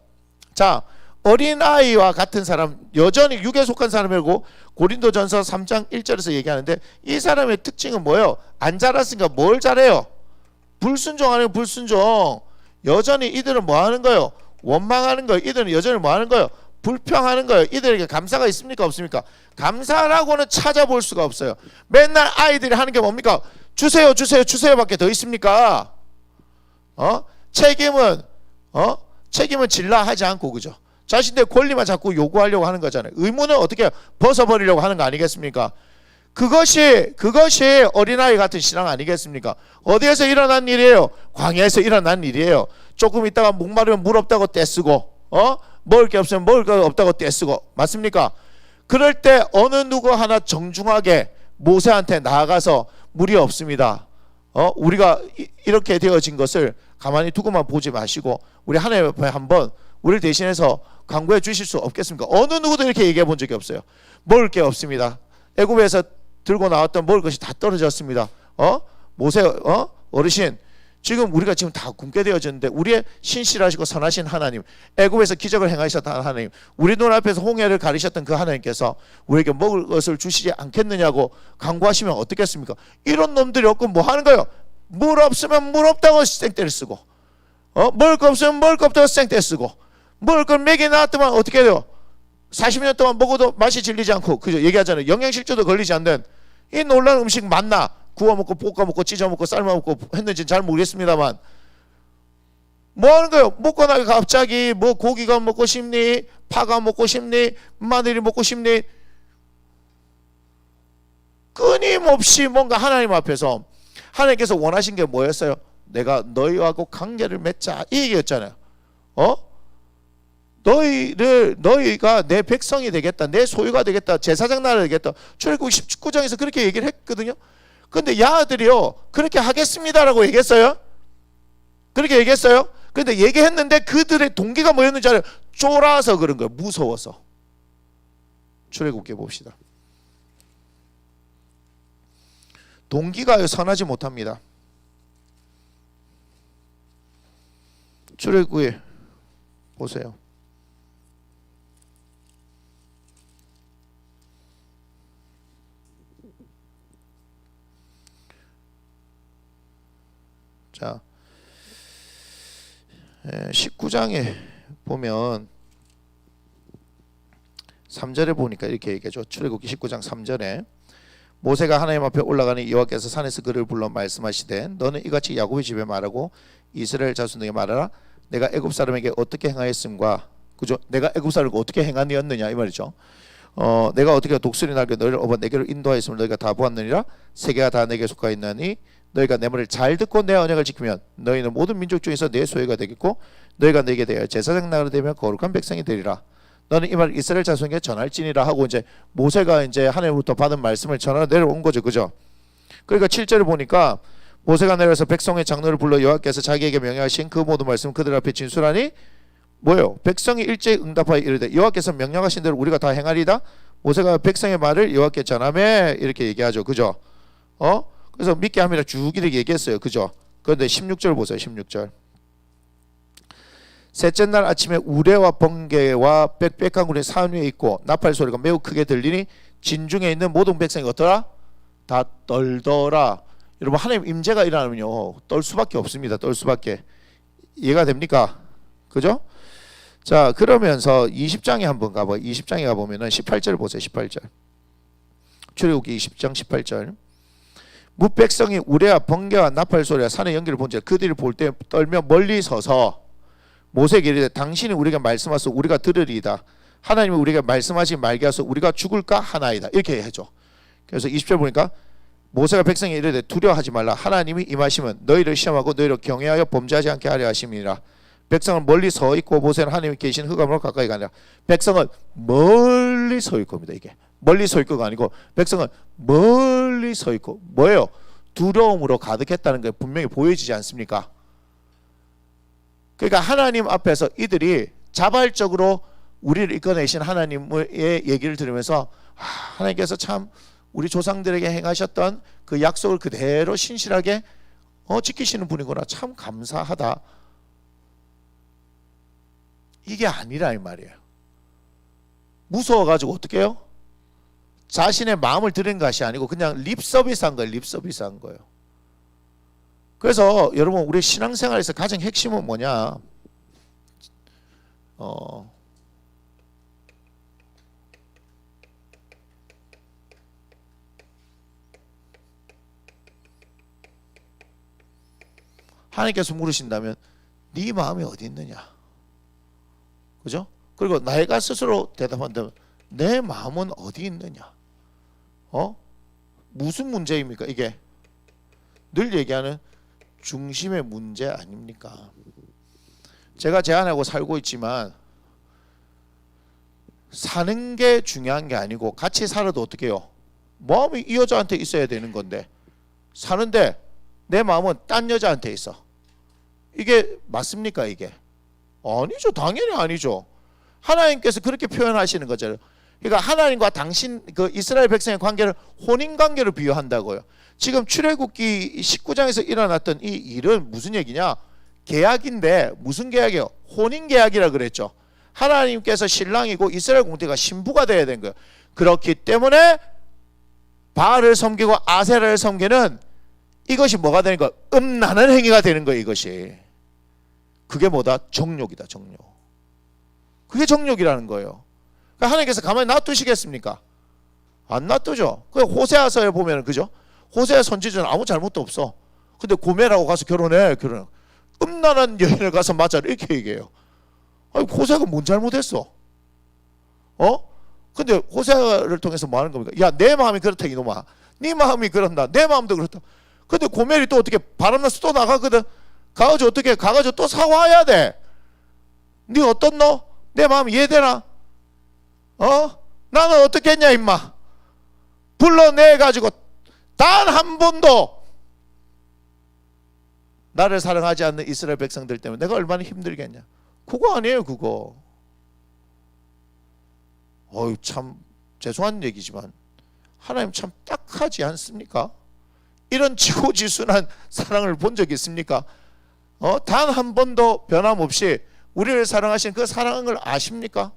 자, 어린아이와 같은 사람, 여전히 육에 속한 사람이고 고린도전서 3장 1절에서 얘기하는데 이 사람의 특징은 뭐예요? 안 자랐으니까 뭘 잘해요? 불순종하는 불순종. 여전히 이들은 뭐 하는 거예요? 원망하는 거예요. 이들은 여전히 뭐 하는 거예요? 불평하는 거예요. 이들에게 감사가 있습니까 없습니까? 감사라고는 찾아볼 수가 없어요. 맨날 아이들이 하는 게 뭡니까? 주세요 주세요 주세요 밖에 더 있습니까? 책임은 질라 하지 않고 그죠? 자신들의 권리만 자꾸 요구하려고 하는 거잖아요. 의무는 어떻게 벗어버리려고 하는 거 아니겠습니까? 그것이 어린아이 같은 신앙 아니겠습니까? 어디에서 일어난 일이에요? 광야에서 일어난 일이에요. 조금 있다가 목마르면 물 없다고 떼쓰고 먹을 게 없으면 먹을 거 없다고 떼쓰고 맞습니까? 그럴 때 어느 누구 하나 정중하게 모세한테 나아가서 물이 없습니다. 우리가 이렇게 되어진 것을 가만히 두고만 보지 마시고 우리 하나님 앞에 한번 우리를 대신해서 강구해 주실 수 없겠습니까? 어느 누구도 이렇게 얘기해 본 적이 없어요. 먹을 게 없습니다. 애굽에서 들고 나왔던 먹을 것이 다 떨어졌습니다. 모세 어르신 지금 우리가 지금 다 굶게 되어졌는데 우리의 신실하시고 선하신 하나님, 애굽에서 기적을 행하셨던 하나님, 우리 눈앞에서 홍해를 가리셨던 그 하나님께서 우리에게 먹을 것을 주시지 않겠느냐고 강구하시면 어떻겠습니까? 이런 놈들이 없고 뭐 하는 거예요? 물 없으면 물 없다고 생떼를 쓰고 먹을 거 없으면 먹을 거 없다고 생떼 쓰고 먹을 걸 먹이 놨더만 어떻게 돼요? 40년 동안 먹어도 맛이 질리지 않고 그죠? 얘기하잖아요. 영양실조도 걸리지 않는 이 놀라운 음식 맞나? 구워 먹고 볶아 먹고 찢어 먹고 삶아 먹고 했는지는 잘 모르겠습니다만 뭐 하는 거예요? 먹고 나서 갑자기 뭐 고기가 먹고 싶니? 파가 먹고 싶니? 마늘이 먹고 싶니? 끊임없이 뭔가 하나님 앞에서 하나님께서 원하신 게 뭐였어요? 내가 너희하고 관계를 맺자 이 얘기였잖아요. 너희가 내 백성이 되겠다, 내 소유가 되겠다, 제사장 나라 되겠다. 출애굽 19장에서 그렇게 얘기를 했거든요. 근데 야들이요 그렇게 하겠습니다라고 얘기했어요. 그렇게 얘기했어요. 근데 얘기했는데 그들의 동기가 뭐였는지 알아요? 쫄아서 그런 거예요. 무서워서. 출애굽기 봅시다. 동기가 선하지 못합니다. 출애굽기 보세요. 자, 19장에 보면 3절에 보니까 이렇게 얘기하죠. 출애굽기 19장 3절에 모세가 하나님 앞에 올라가니 여호와께서 산에서 그를 불러 말씀하시되 너는 이같이 야곱의 집에 말하고 이스라엘 자손에게 말하라. 내가 애굽 사람에게 어떻게 행하였음과 그죠? 내가 애굽 사람에게 어떻게 행하였느냐 이 말이죠. 내가 어떻게 독수리 날개 너희를 업어 내게로 인도하였으면 너희가 다 보았느니라. 세계가 다 내게 속하 있나니 너희가 내 말을 잘 듣고 내 언약을 지키면 너희는 모든 민족 중에서 내 소유가 되겠고 너희가 내게 되어 제사장 나라가 되면 거룩한 백성이 되리라. 너는 이 말을 이스라엘 자손에게 전할지니라 하고 이제 모세가 이제 하나님으로부터 받은 말씀을 전하러 내려온 거죠. 그죠? 그러니까 7절을 보니까 모세가 내려서 백성의 장로를 불러 여호와께서 자기에게 명령하신 그 모든 말씀을 그들 앞에 진술하니 뭐예요? 백성이 일제히 응답하여 이르되 여호와께서 명령하신 대로 우리가 다 행하리다. 모세가 백성의 말을 여호와께 전하매 이렇게 얘기하죠. 그죠? 그래서 믿게 함이라 쭉 이렇게 얘기했어요. 그죠? 그런데 16절 보세요. 16절. 셋째 날 아침에 우레와 번개와 빽빽한 구름이 산 위에 있고 나팔 소리가 매우 크게 들리니 진중에 있는 모든 백성이 어떠라? 다 떨더라. 여러분 하나님 임재가 일어나면요 떨 수밖에 없습니다. 떨 수밖에. 이해가 됩니까? 그죠? 자 그러면서 20장에 한번 가봐. 20장에 가보면은 18절 보세요. 18절. 출애굽기 20장 18절. 무백성이 우레와 번개와 나팔 소리와 산의 연기를 본즉 그들이 볼 때 떨며 멀리 서서 모세에게 이르되 당신이 우리에게 말씀하소 우리가 들으리이다. 하나님이 우리에게 말씀하시 말게 하소 우리가 죽을까 하나이다. 이렇게 해줘. 그래서 20절 보니까 모세가 백성에 이르되 두려워하지 말라. 하나님이 임하시면 너희를 시험하고 너희를 경외하여 범죄하지 않게 하려 하심이니라. 백성은 멀리 서 있고 모세는 하나님이 계신 흑암으로 가까이 가니라. 백성은 멀리 서 있고입니다. 이게 멀리 서 있고가 아니고 백성은 멀리 서 있고 뭐예요? 두려움으로 가득했다는 게 분명히 보여지지 않습니까? 그러니까 하나님 앞에서 이들이 자발적으로 우리를 이끌어내신 하나님의 얘기를 들으면서 하나님께서 참 우리 조상들에게 행하셨던 그 약속을 그대로 신실하게 지키시는 분이구나. 참 감사하다. 이게 아니라 이 말이에요. 무서워가지고 어떻게 해요? 자신의 마음을 드린 것이 아니고 그냥 립서비스한 거예요. 립서비스한 거예요. 그래서 여러분 우리 신앙생활에서 가장 핵심은 뭐냐? 하나님께서 물으신다면 네 마음이 어디 있느냐? 그죠? 그리고 내가 스스로 대답한다면 내 마음은 어디 있느냐? 무슨 문제입니까? 이게 늘 얘기하는 중심의 문제 아닙니까? 제가 제 아내하고 살고 있지만 사는 게 중요한 게 아니고 같이 살아도 어떻게 해요? 마음이 이 여자한테 있어야 되는 건데 사는데 내 마음은 딴 여자한테 있어. 이게 맞습니까? 이게 아니죠. 당연히 아니죠. 하나님께서 그렇게 표현하시는 거잖아요. 그러니까 하나님과 당신 그 이스라엘 백성의 관계를 혼인 관계로 비유한다고요. 지금 출애굽기 19장에서 일어났던 이 일은 무슨 얘기냐? 계약인데 무슨 계약이에요? 혼인 계약이라 그랬죠. 하나님께서 신랑이고 이스라엘 공대가 신부가 돼야 되는 거예요. 그렇기 때문에 바알을 섬기고 아세라를 섬기는 이것이 뭐가 되는 거예요? 음란한 행위가 되는 거예요. 이것이. 그게 뭐다? 정욕이다. 정욕. 그게 정욕이라는 거예요. 그러니까 하나님께서 가만히 놔두시겠습니까? 안 놔두죠. 그 호세아서에 보면 그죠? 호세아 선지자는 아무 잘못도 없어. 근데 고멜하고 가서 결혼해. 음란한 여인을 가서 맞아. 이렇게 얘기해요. 아니 호세아가 뭔 잘못했어? 근데 호세아를 통해서 뭐 하는 겁니까? 야, 내 마음이 그렇다 이놈아. 네 마음이 그런다. 내 마음도 그렇다. 근데 고멜이 또 어떻게 바람나서 또 나가거든. 가가지고 어떻게 가가지고 또 사과해야 돼. 네 어떻노? 내 마음 이해되나? 나는 어떻게 했냐 임마. 불러내가지고 단 한 번도 나를 사랑하지 않는 이스라엘 백성들 때문에 내가 얼마나 힘들겠냐. 그거 아니에요. 그거. 참 죄송한 얘기지만 하나님 참 딱하지 않습니까? 이런 지고지순한 사랑을 본 적 있습니까? 단 한 번도 변함없이 우리를 사랑하신 그 사랑을 아십니까?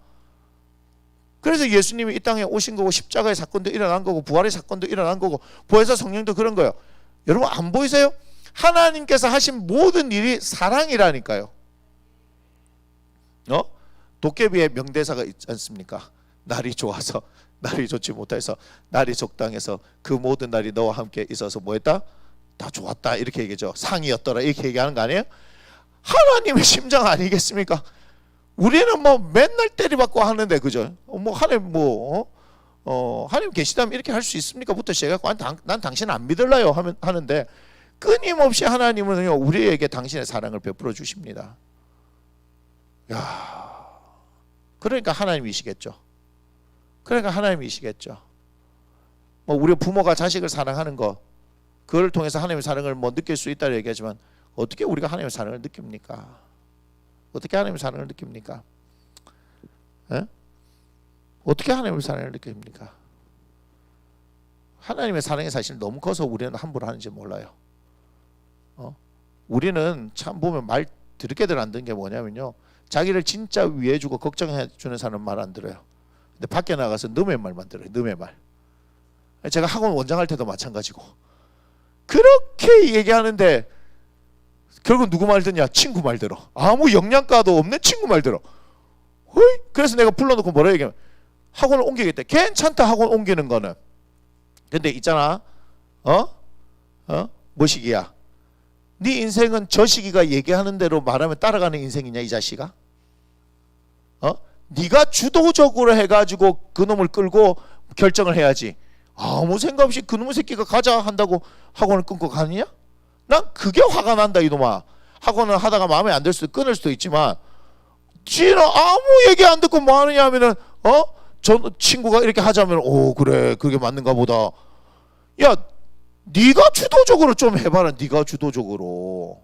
그래서 예수님이 이 땅에 오신 거고 십자가의 사건도 일어난 거고 부활의 사건도 일어난 거고 보혜사 성령도 그런 거예요. 여러분 안 보이세요? 하나님께서 하신 모든 일이 사랑이라니까요. 도깨비의 명대사가 있지 않습니까? 날이 좋아서 날이 좋지 못해서 날이 적당해서 그 모든 날이 너와 함께 있어서 뭐했다? 다 좋았다 이렇게 얘기죠. 상이었더라 이렇게 얘기하는 거 아니에요? 하나님의 심정 아니겠습니까? 우리는 뭐 맨날 때리받고 하는데 그죠? 하나님 하나님 계시다면 이렇게 할 수 있습니까? 부터 시작해서 난 당신 안 믿을래요 하는데 끊임없이 하나님은요 우리에게 당신의 사랑을 베풀어 주십니다. 야, 그러니까 하나님이시겠죠. 우리 부모가 자식을 사랑하는 거 그걸 통해서 하나님의 사랑을 느낄 수 있다고 얘기하지만 어떻게 우리가 하나님의 사랑을 느낍니까? 어떻게 하나님의 사랑을 느낍니까? 어떻게 하나님의 사랑을 느낍니까? 하나님의 사랑이 사실 너무 커서 우리는 함부로 하는지 몰라요. 우리는 참 보면 말 드럽게들 안 듣는 게 뭐냐면요, 자기를 진짜 위해주고 걱정해주는 사람 말 안 들어요. 근데 밖에 나가서 너의 말만 들어요. 너의 말. 제가 학원 원장할 때도 마찬가지고 그렇게 얘기하는데 결국 누구 말 듣냐? 친구 말 들어. 아무 영양가도 없는 친구 말 들어. 허이? 그래서 내가 불러놓고 뭐라 얘기하면 학원을 옮기겠다. 괜찮다, 학원 옮기는 거는. 근데 있잖아, 뭐 시기야? 네 인생은 저 시기가 얘기하는 대로 말하면 따라가는 인생이냐 이 자식아? 네가 주도적으로 해가지고 그놈을 끌고 결정을 해야지. 아무 생각 없이 그놈의 새끼가 가자 한다고 학원을 끊고 가느냐? 난 그게 화가 난다 이놈아. 학원을 하다가 마음에 안 들 수도 끊을 수도 있지만 지는 아무 얘기 안 듣고 뭐 하느냐 하면은 저 친구가 이렇게 하자면 오 그래 그게 맞는가 보다. 야 네가 주도적으로 좀 해봐라. 네가 주도적으로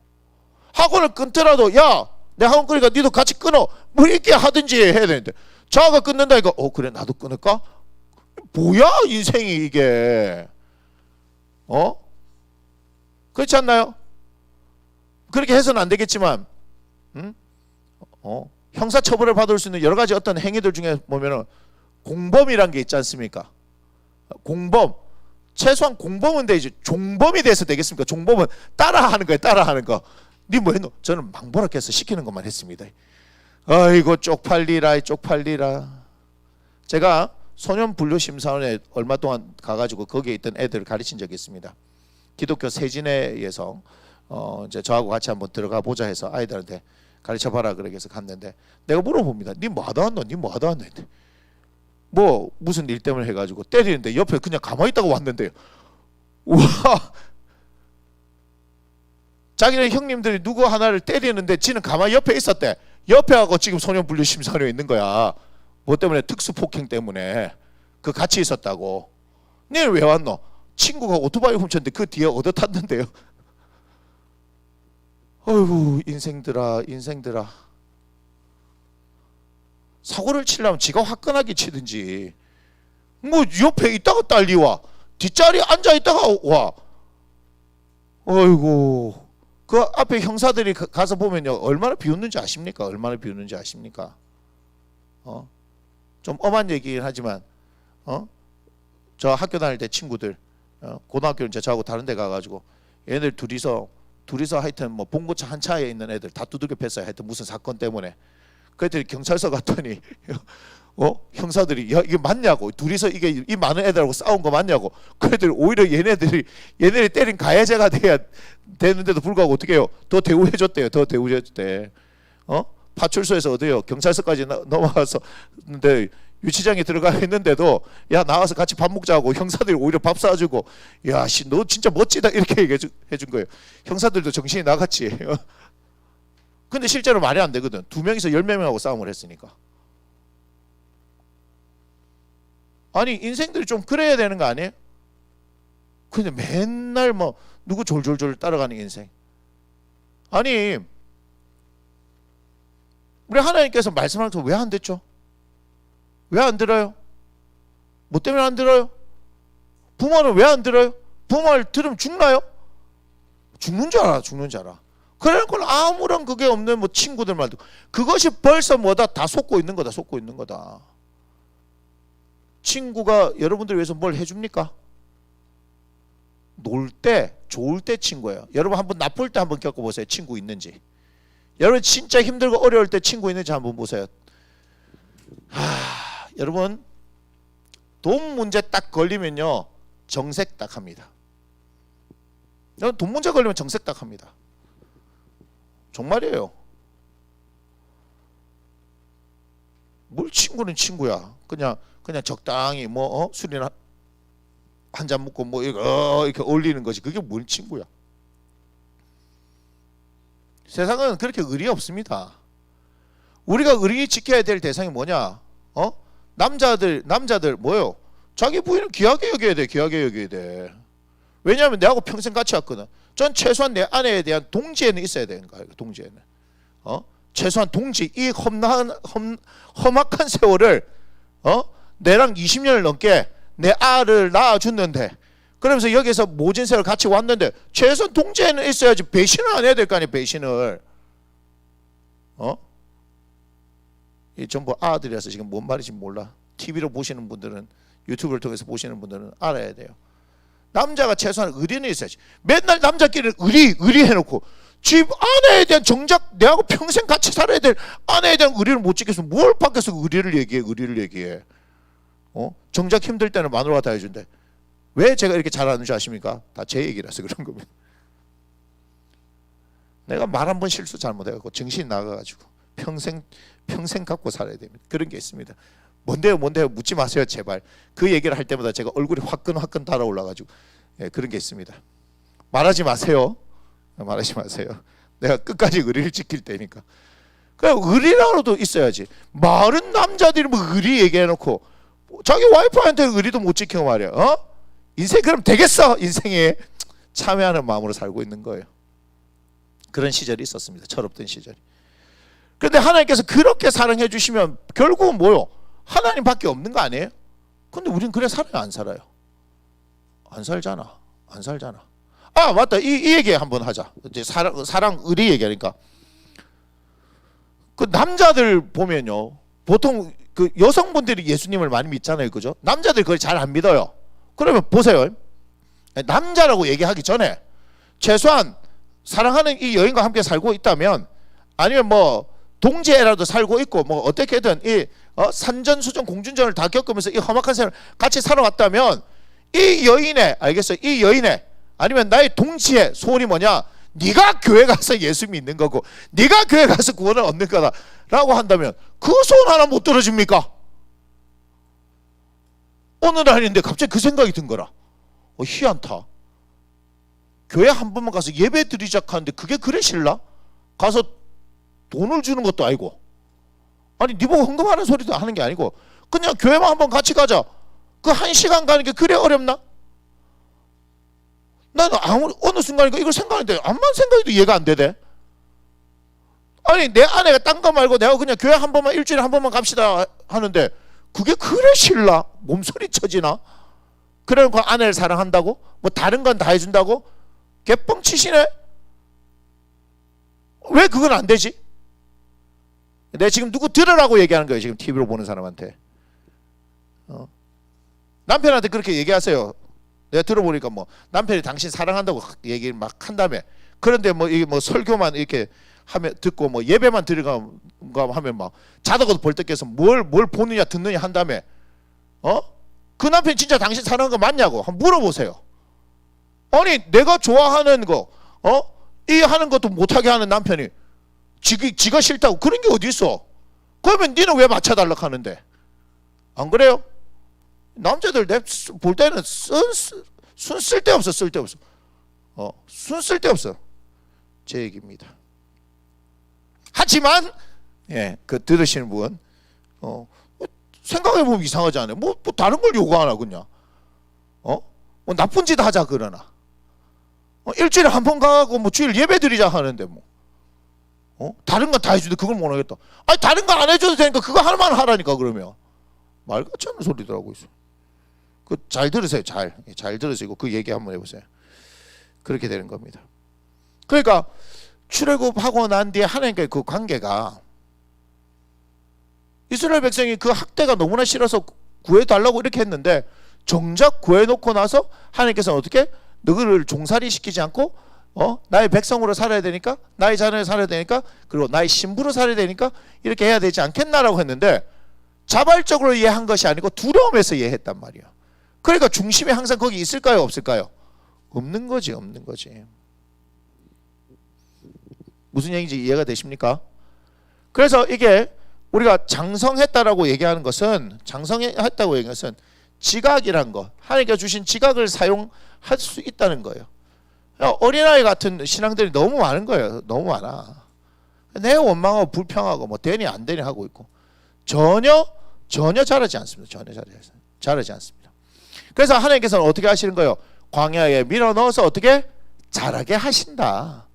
학원을 끊더라도 야 내 학원 끊으니까 니도 같이 끊어 뭐 이렇게 하든지 해야 되는데 자가 끊는다니까 그래 나도 끊을까? 뭐야 인생이 이게. 그렇지 않나요? 그렇게 해서는 안 되겠지만 형사처벌을 받을 수 있는 여러 가지 어떤 행위들 중에 보면은 공범이란 게 있지 않습니까? 공범, 최소한 공범은 되지 종범이 돼서 되겠습니까? 종범은 따라하는 거예요. 따라하는 거. 니 뭐 했노? 저는 망보락해서 시키는 것만 했습니다. 아이고 쪽팔리라 쪽팔리라. 제가 소년분류심사원에 얼마 동안 가가지고 거기에 있던 애들을 가르친 적이 있습니다. 기독교 세진회에서 이제 저하고 같이 한번 들어가 보자 해서 아이들한테 가르쳐봐라 그러게 해서 갔는데 내가 물어봅니다. 니 뭐 하다 왔노? 니 뭐 하다 왔노? 뭐 무슨 일 때문에 해가지고 때리는데 옆에 그냥 가만히 있다가 왔는데요. 와, 자기는 형님들이 누구 하나를 때리는데 지는 가만히 옆에 있었대. 옆에 하고 지금 소년분류심사원에 있는 거야. 뭐 때문에? 특수폭행 때문에. 그 같이 있었다고. 니는 왜 왔노? 친구가 오토바이 훔쳤는데 그 뒤에 얻어 탔는데요. 어이구 인생들아 인생들아. 사고를 치려면 지가 화끈하게 치든지 뭐 옆에 있다가 딸리 와 뒷자리에 앉아있다가 와. 어이구 그 앞에 형사들이 가서 보면요 얼마나 비웃는지 아십니까? 얼마나 비웃는지 아십니까? 좀 엄한 얘기긴 하지만 저 학교 다닐 때 친구들 고등학교는 이제 저하고 다른 데 가가지고 얘네들 둘이서 하여튼 뭐 봉고차 한 차에 있는 애들 다 두들겨 팼어요. 하여튼 무슨 사건 때문에. 그애들이 경찰서 갔더니 형사들이 야 이게 맞냐고 둘이서 이게 이 많은 애들하고 싸운 거 맞냐고. 그애들이 오히려 얘네들이 때린 가해자가 돼야 되는데도 불구하고 어떻게 해요? 더 대우해줬대요. 더 대우해줬대. 파출소에서 어디요? 경찰서까지 넘어가서 근데 유치장에 들어가 있는데도 야 나와서 같이 밥 먹자고 형사들이 오히려 밥 사주고 야 씨 너 진짜 멋지다 이렇게 얘기해준 거예요. 형사들도 정신이 나갔지. 근데 실제로 말이 안 되거든. 2명이서 10명하고 싸움을 했으니까. 아니 인생들이 좀 그래야 되는 거 아니에요? 근데 맨날 뭐 누구 졸졸졸 따라가는 인생. 아니 우리 하나님께서 말씀하는 거 왜 안 됐죠? 왜 안 들어요? 뭐 때문에 안 들어요? 부모는 왜 안 들어요? 부모 말 들으면 죽나요? 죽는 줄 알아. 죽는 줄 알아. 그러니까 아무런 그게 없는 뭐 친구들 말도 그것이 벌써 뭐다 다 속고 있는 거다. 속고 있는 거다. 친구가 여러분들 위해서 뭘 해줍니까? 놀 때 좋을 때 친구예요. 여러분 한번 나쁠 때 한번 겪어보세요. 친구 있는지. 여러분 진짜 힘들고 어려울 때 친구 있는지 한번 보세요. 여러분 돈 문제 딱 걸리면요 정색 딱 합니다. 여러분 돈 문제 걸리면 정색 딱 합니다. 정말이에요. 뭘 친구는 친구야. 그냥 적당히 뭐 술이나 한 잔 먹고 뭐 이렇게 어울리는 것이 그게 뭘 친구야. 세상은 그렇게 의리 없습니다. 우리가 의리 지켜야 될 대상이 뭐냐? 남자들 뭐요? 자기 부인을 귀하게 여겨야 돼. 귀하게 여겨야 돼. 왜냐하면 내하고 평생 같이 왔거든. 전 최소한 내 아내에 대한 동지에는 있어야 되는 거예요. 동지에는. 최소한 동지 이 험악한 세월을 내랑 20년을 넘게 내 아를 낳아줬는데 그러면서 여기서 모진세를 같이 왔는데 최소한 동지에는 있어야지 배신을 안 해야 될 거 아니에요. 배신을. 이 전부 아들이라서 지금 뭔 말인지 몰라. TV로 보시는 분들은, 유튜브를 통해서 보시는 분들은 알아야 돼요. 남자가 최소한 의리는 있어야지. 맨날 남자끼리 의리 해놓고 집 아내에 대한 정작 내하고 평생 같이 살아야 될 아내에 대한 의리를 못 지켜서 뭘 밖에서 의리를 얘기해. 정작 힘들 때는 마누라가 다 해준대. 왜 제가 이렇게 잘하는 줄 아십니까? 다 제 얘기라서 그런 겁니다. 내가 말 한 번 실수 잘못해갖고 정신이 나가가지고 평생 갖고 살아야 됩니다. 그런 게 있습니다. 뭔데요 묻지 마세요 제발. 그 얘기를 할 때마다 제가 얼굴이 화끈 달아올라가지고 그런 게 있습니다. 말하지 마세요. 내가 끝까지 의리를 지킬 때니까. 그냥 의리라고도 있어야지. 말은 남자들이 뭐 의리 얘기해놓고 자기 와이프한테 의리도 못 지키고 말이야. 인생 그럼 되겠어? 인생에 참여하는 마음으로 살고 있는 거예요. 그런 시절이 있었습니다. 철없던 시절이. 그런데 하나님께서 그렇게 사랑해 주시면 결국은 뭐요? 하나님밖에 없는 거 아니에요? 근데 우린 그래 살아요? 안 살아요? 안 살잖아. 아 맞다. 이 얘기 한번 하자. 이제 사랑 의리 얘기하니까 그 남자들 보면요, 보통 그 여성분들이 예수님을 많이 믿잖아요, 그죠? 남자들 그걸 잘 안 믿어요. 그러면 보세요. 남자라고 얘기하기 전에 최소한 사랑하는 이 여인과 함께 살고 있다면, 아니면 뭐 동지애라도 살고 있고 뭐 어떻게든 이 산전수전 공준전을 다 겪으면서 이 험악한 생을 같이 살아왔다면 이 여인의, 알겠어요? 이 여인의 아니면 나의 동지의 소원이 뭐냐? 네가 교회 가서 예수 믿는 거고 네가 교회 가서 구원을 얻는 거다라고 한다면 그 소원 하나 못 들어줍니까? 오늘 아닌데 갑자기 그 생각이 든 거라. 희한타. 교회 한 번만 가서 예배 드리자 하는데 그게 그래 싫나? 가서 돈을 주는 것도 아니고, 아니 네 보고 헌금하는 소리도 하는 게 아니고 그냥 교회만 한번 같이 가자. 그 1시간 가는 게 그래 어렵나? 나는 어느 순간인가 이걸 생각하는데 암만 생각해도 이해가 안 되대. 아니 내 아내가 딴 거 말고 내가 그냥 교회 한 번만, 일주일에 한 번만 갑시다 하는데 그게 그래 싫나? 몸소리 쳐지나? 그래놓고 아내를 사랑한다고? 뭐 다른 건 다 해준다고? 개뻥치시네? 왜 그건 안 되지? 내가 지금 누구 들으라고 얘기하는 거예요. 지금 TV로 보는 사람한테. 남편한테 그렇게 얘기하세요. 내가 들어보니까 뭐 남편이 당신 사랑한다고 얘기를 막 한다며. 그런데 뭐 이게 뭐 설교만 이렇게 하면 듣고 뭐 예배만 들어가 하면 막 자다가도 벌떡 깨서 뭘 보느냐 듣느냐 한다며. 그 남편 진짜 당신 사랑하는 거 맞냐고 한번 물어보세요. 아니 내가 좋아하는 거 이 하는 것도 못하게 하는 남편이 지가 싫다고 그런 게 어디 있어? 그러면 니는 왜 맞춰달라고 하는데? 안 그래요? 남자들 내 볼 때는 순 쓸데없어. 순 쓸데없어. 제 얘기입니다. 하지만 그 들으시는 분 생각해보면 이상하지 않아요? 뭐 다른 걸 요구하나 그냥 뭐 나쁜 짓 하자 그러나 일주일에 한 번 가고 뭐 주일 예배 드리자 하는데 뭐 다른 건 다 해주는데 그걸 못 하겠다. 아니 다른 거 안 해줘도 되니까 그거 하나만 하라니까. 그러면 말 같지 않은 소리들 하고 있어. 그 잘 들으세요. 잘 들으시고 그 얘기 한번 해보세요. 그렇게 되는 겁니다. 그러니까 출애굽하고 난 뒤에 하나님과의 그 관계가, 이스라엘 백성이 그 학대가 너무나 싫어서 구해달라고 이렇게 했는데 정작 구해놓고 나서 하나님께서는 어떻게? 너희를 종살이 시키지 않고 나의 백성으로 살아야 되니까, 나의 자녀로 살아야 되니까, 그리고 나의 신부로 살아야 되니까 이렇게 해야 되지 않겠나라고 했는데 자발적으로 이해한 것이 아니고 두려움에서 이해했단 말이야. 그러니까 중심이 항상 거기 있을까요? 없을까요? 없는 거지. 무슨 얘기인지 이해가 되십니까? 그래서 이게 우리가 장성했다라고 얘기하는 것은, 장성했다고 얘기하는 것은 지각이란 거, 하나님께서 주신 지각을 사용할 수 있다는 거예요. 어린아이 같은 신앙들이 너무 많은 거예요. 너무 많아. 내 원망하고 불평하고 뭐 되니 안 되니 하고 있고 전혀 자라지 않습니다. 자라지 않습니다. 그래서 하나님께서는 어떻게 하시는 거예요? 광야에 밀어 넣어서 어떻게? 자라게 하신다.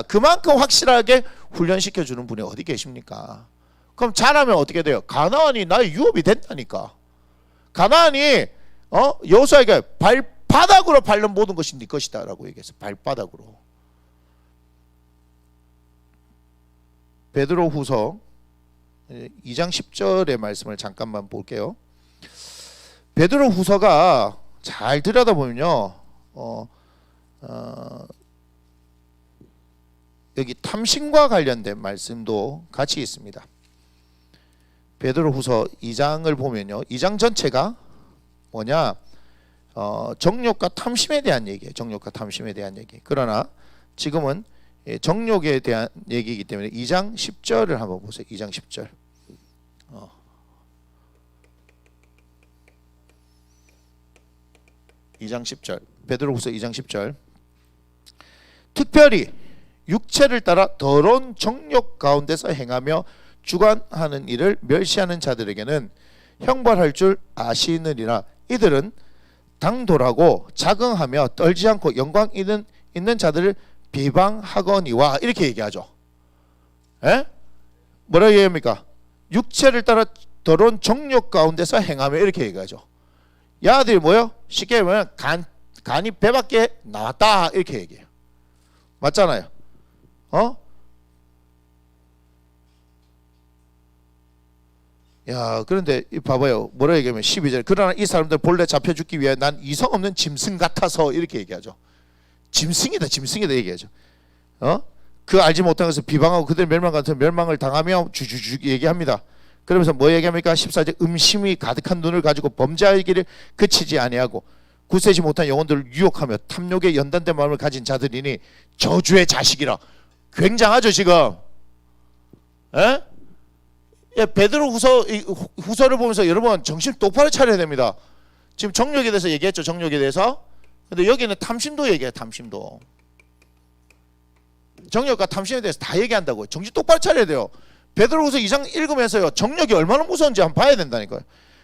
그만큼 확실하게 훈련시켜 주는 분이 어디 계십니까? 그럼 자라면 어떻게 돼요? 가나안이 나의 유업이 된다니까. 가나안이 여호수아에게 발바닥으로 밟는 모든 것이 네 것이다라고 얘기했어. 발바닥으로. 베드로후서 2장 10절의 말씀을 잠깐만 볼게요. 베드로후서가 잘 들여다보면요, 여기 탐심과 관련된 말씀도 같이 있습니다. 베드로후서 2장을 보면요, 2장 전체가 뭐냐, 정욕과 탐심에 대한 얘기예요. 정욕과 탐심에 대한 얘기. 그러나 지금은 정욕에 대한 얘기이기 때문에 2장 10절을 한번 보세요. 2장 10절. 2장 10절. 베드로후서 2장 10절. 특별히 육체를 따라 더러운 정욕 가운데서 행하며 주관하는 일을 멸시하는 자들에게는 형벌할 줄 아시느니라. 이들은 당돌하고 자긍하며 떨지 않고 영광 있는 자들을 비방하거니와. 이렇게 얘기하죠. 에? 뭐라고 얘기합니까? 육체를 따라 더러운 정욕 가운데서 행하며, 이렇게 얘기하죠. 야들이 뭐요? 쉽게 얘기하면 간이 배 밖에 나왔다, 이렇게 얘기해요. 맞잖아요. 야, 그런데 봐봐요. 뭐라 얘기하면 12절. 그러나 이 사람들 본래 잡혀 죽기 위해 난 이성 없는 짐승 같아서, 이렇게 얘기하죠. 짐승이다 얘기하죠. 그 알지 못한 것을 비방하고 그들 멸망 같은 멸망을 당하며 주주주 얘기합니다. 그러면서 뭐 얘기합니까? 14절. 음심이 가득한 눈을 가지고 범죄할 길을 그치지 아니하고 굳세지 못한 영혼들을 유혹하며 탐욕에 연단된 마음을 가진 자들이니 저주의 자식이라. 굉장하죠 지금. 에? 예, 베드로 후서를 보면서 여러분 정신 똑바로 차려야 됩니다. 지금 정욕에 대해서 얘기했죠. 정욕에 대해서. 근데 여기는 탐심도 얘기해요. 탐심도. 정욕과 탐심에 대해서 다 얘기한다고요. 정신 똑바로 차려야 돼요. 베드로후서 2장 읽으면서요, 정욕이 얼마나 무서운지 한번 봐야 된다니까요.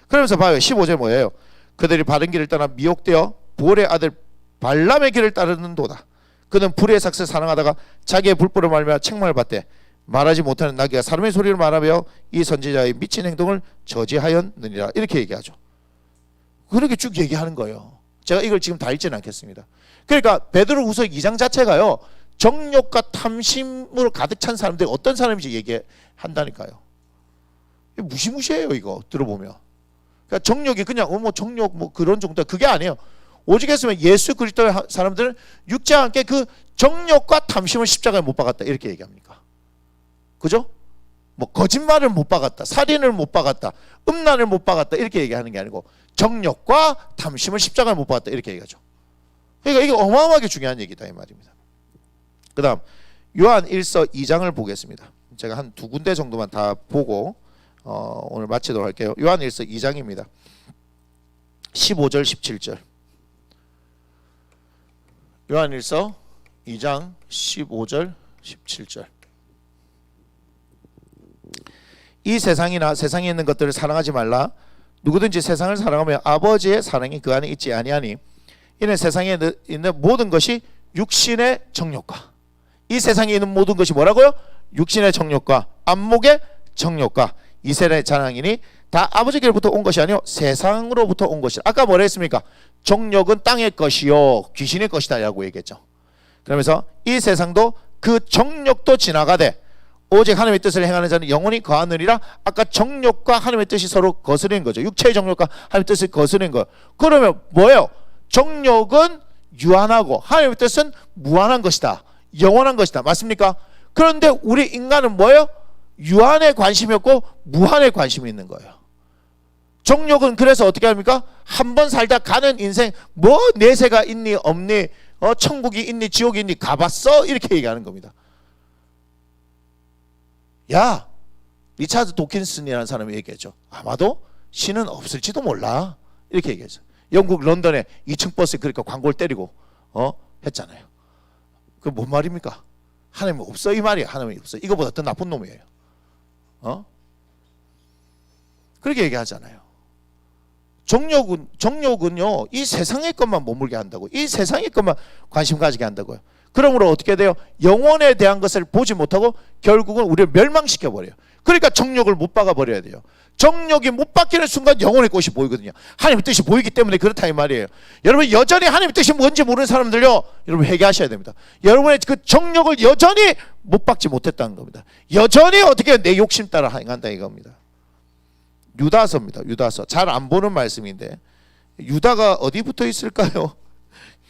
그러면서 봐요. 15절 뭐예요? 그들이 바른 길을 떠나 미혹되어 부올의 아들 발람의 길을 따르는도다. 그는 불의의 삭슬을 사랑하다가 자기의 불법을 말며 책망을 받되 말하지 못하는 나귀가 사람의 소리를 말하며 이 선지자의 미친 행동을 저지하였느니라. 이렇게 얘기하죠. 그렇게 쭉 얘기하는 거예요. 제가 이걸 지금 다 읽지는 않겠습니다. 그러니까 베드로후서 2장 자체가요, 정욕과 탐심으로 가득 찬 사람들이 어떤 사람인지 얘기한다니까요. 무시무시해요. 이거 들어보면. 그러니까 정욕이 그냥 뭐 정욕 뭐 그런 정도, 그게 아니에요. 오직 했으면 예수 그리스도의 사람들은 육체와 함께 그 정욕과 탐심을 십자가에 못 박았다, 이렇게 얘기합니까? 그죠? 뭐 거짓말을 못 박았다, 살인을 못 박았다, 음란을 못 박았다, 이렇게 얘기하는 게 아니고 정욕과 탐심을 십자가에 못 박았다, 이렇게 얘기하죠. 그러니까 이게 어마어마하게 중요한 얘기다, 이 말입니다. 그 다음 요한 1서 2장을 보겠습니다. 제가 한 두 군데 정도만 다 보고 오늘 마치도록 할게요. 요한 1서 2장입니다. 15절 17절. 요한 1서 2장 15절 17절. 이 세상이나 세상에 있는 것들을 사랑하지 말라. 누구든지 세상을 사랑하면 아버지의 사랑이 그 안에 있지 아니하니 이는 세상에 있는 모든 것이 육신의 정욕과, 이 세상에 있는 모든 것이 뭐라고요? 육신의 정욕과 안목의 정욕과 이세의 자랑이니 다 아버지께로부터 온 것이 아니요 세상으로부터 온 것이라. 아까 뭐라 했습니까? 정욕은 땅의 것이요 귀신의 것이다 라고 얘기했죠. 그러면서 이 세상도 그 정욕도 지나가되 오직 하나님의 뜻을 행하는 자는 영원히 거하느니라. 아까 정욕과 하나님의 뜻이 서로 거스르는 거죠. 육체의 정욕과 하나님의 뜻을 거스르는 거예요. 그러면 뭐예요? 정욕은 유한하고 하나님의 뜻은 무한한 것이다, 영원한 것이다. 맞습니까? 그런데 우리 인간은 뭐예요? 유한에 관심이 없고 무한에 관심이 있는 거예요. 정욕은 그래서 어떻게 합니까? 한 번 살다 가는 인생, 뭐 내세가 있니 없니, 천국이 있니 지옥이 있니 가봤어? 이렇게 얘기하는 겁니다. 야, 리차드 도킨슨이라는 사람이 얘기했죠. 아마도 신은 없을지도 몰라, 이렇게 얘기했죠. 영국 런던에 2층 버스에 그러니까 광고를 때리고 했잖아요. 그 뭔 말입니까? 하나님 없어, 이 말이야. 하나님이 없어. 이거보다 더 나쁜 놈이에요. 그렇게 얘기하잖아요. 정욕은요, 이 세상의 것만 머물게 한다고, 이 세상의 것만 관심 가지게 한다고요. 그러므로 어떻게 돼요? 영혼에 대한 것을 보지 못하고 결국은 우리를 멸망시켜 버려요. 그러니까 정욕을 못 박아 버려야 돼요. 정욕이 못 바뀌는 순간 영혼의 꽃이 보이거든요. 하나님의 뜻이 보이기 때문에 그렇다 이 말이에요. 여러분 여전히 하나님의 뜻이 뭔지 모르는 사람들요, 여러분 회개하셔야 됩니다. 여러분의 그 정욕을 여전히 못 박지 못했다는 겁니다. 여전히 어떻게 내 욕심 따라 행한다 이겁니다. 유다서입니다. 유다서. 잘 안 보는 말씀인데 유다가 어디 붙어 있을까요?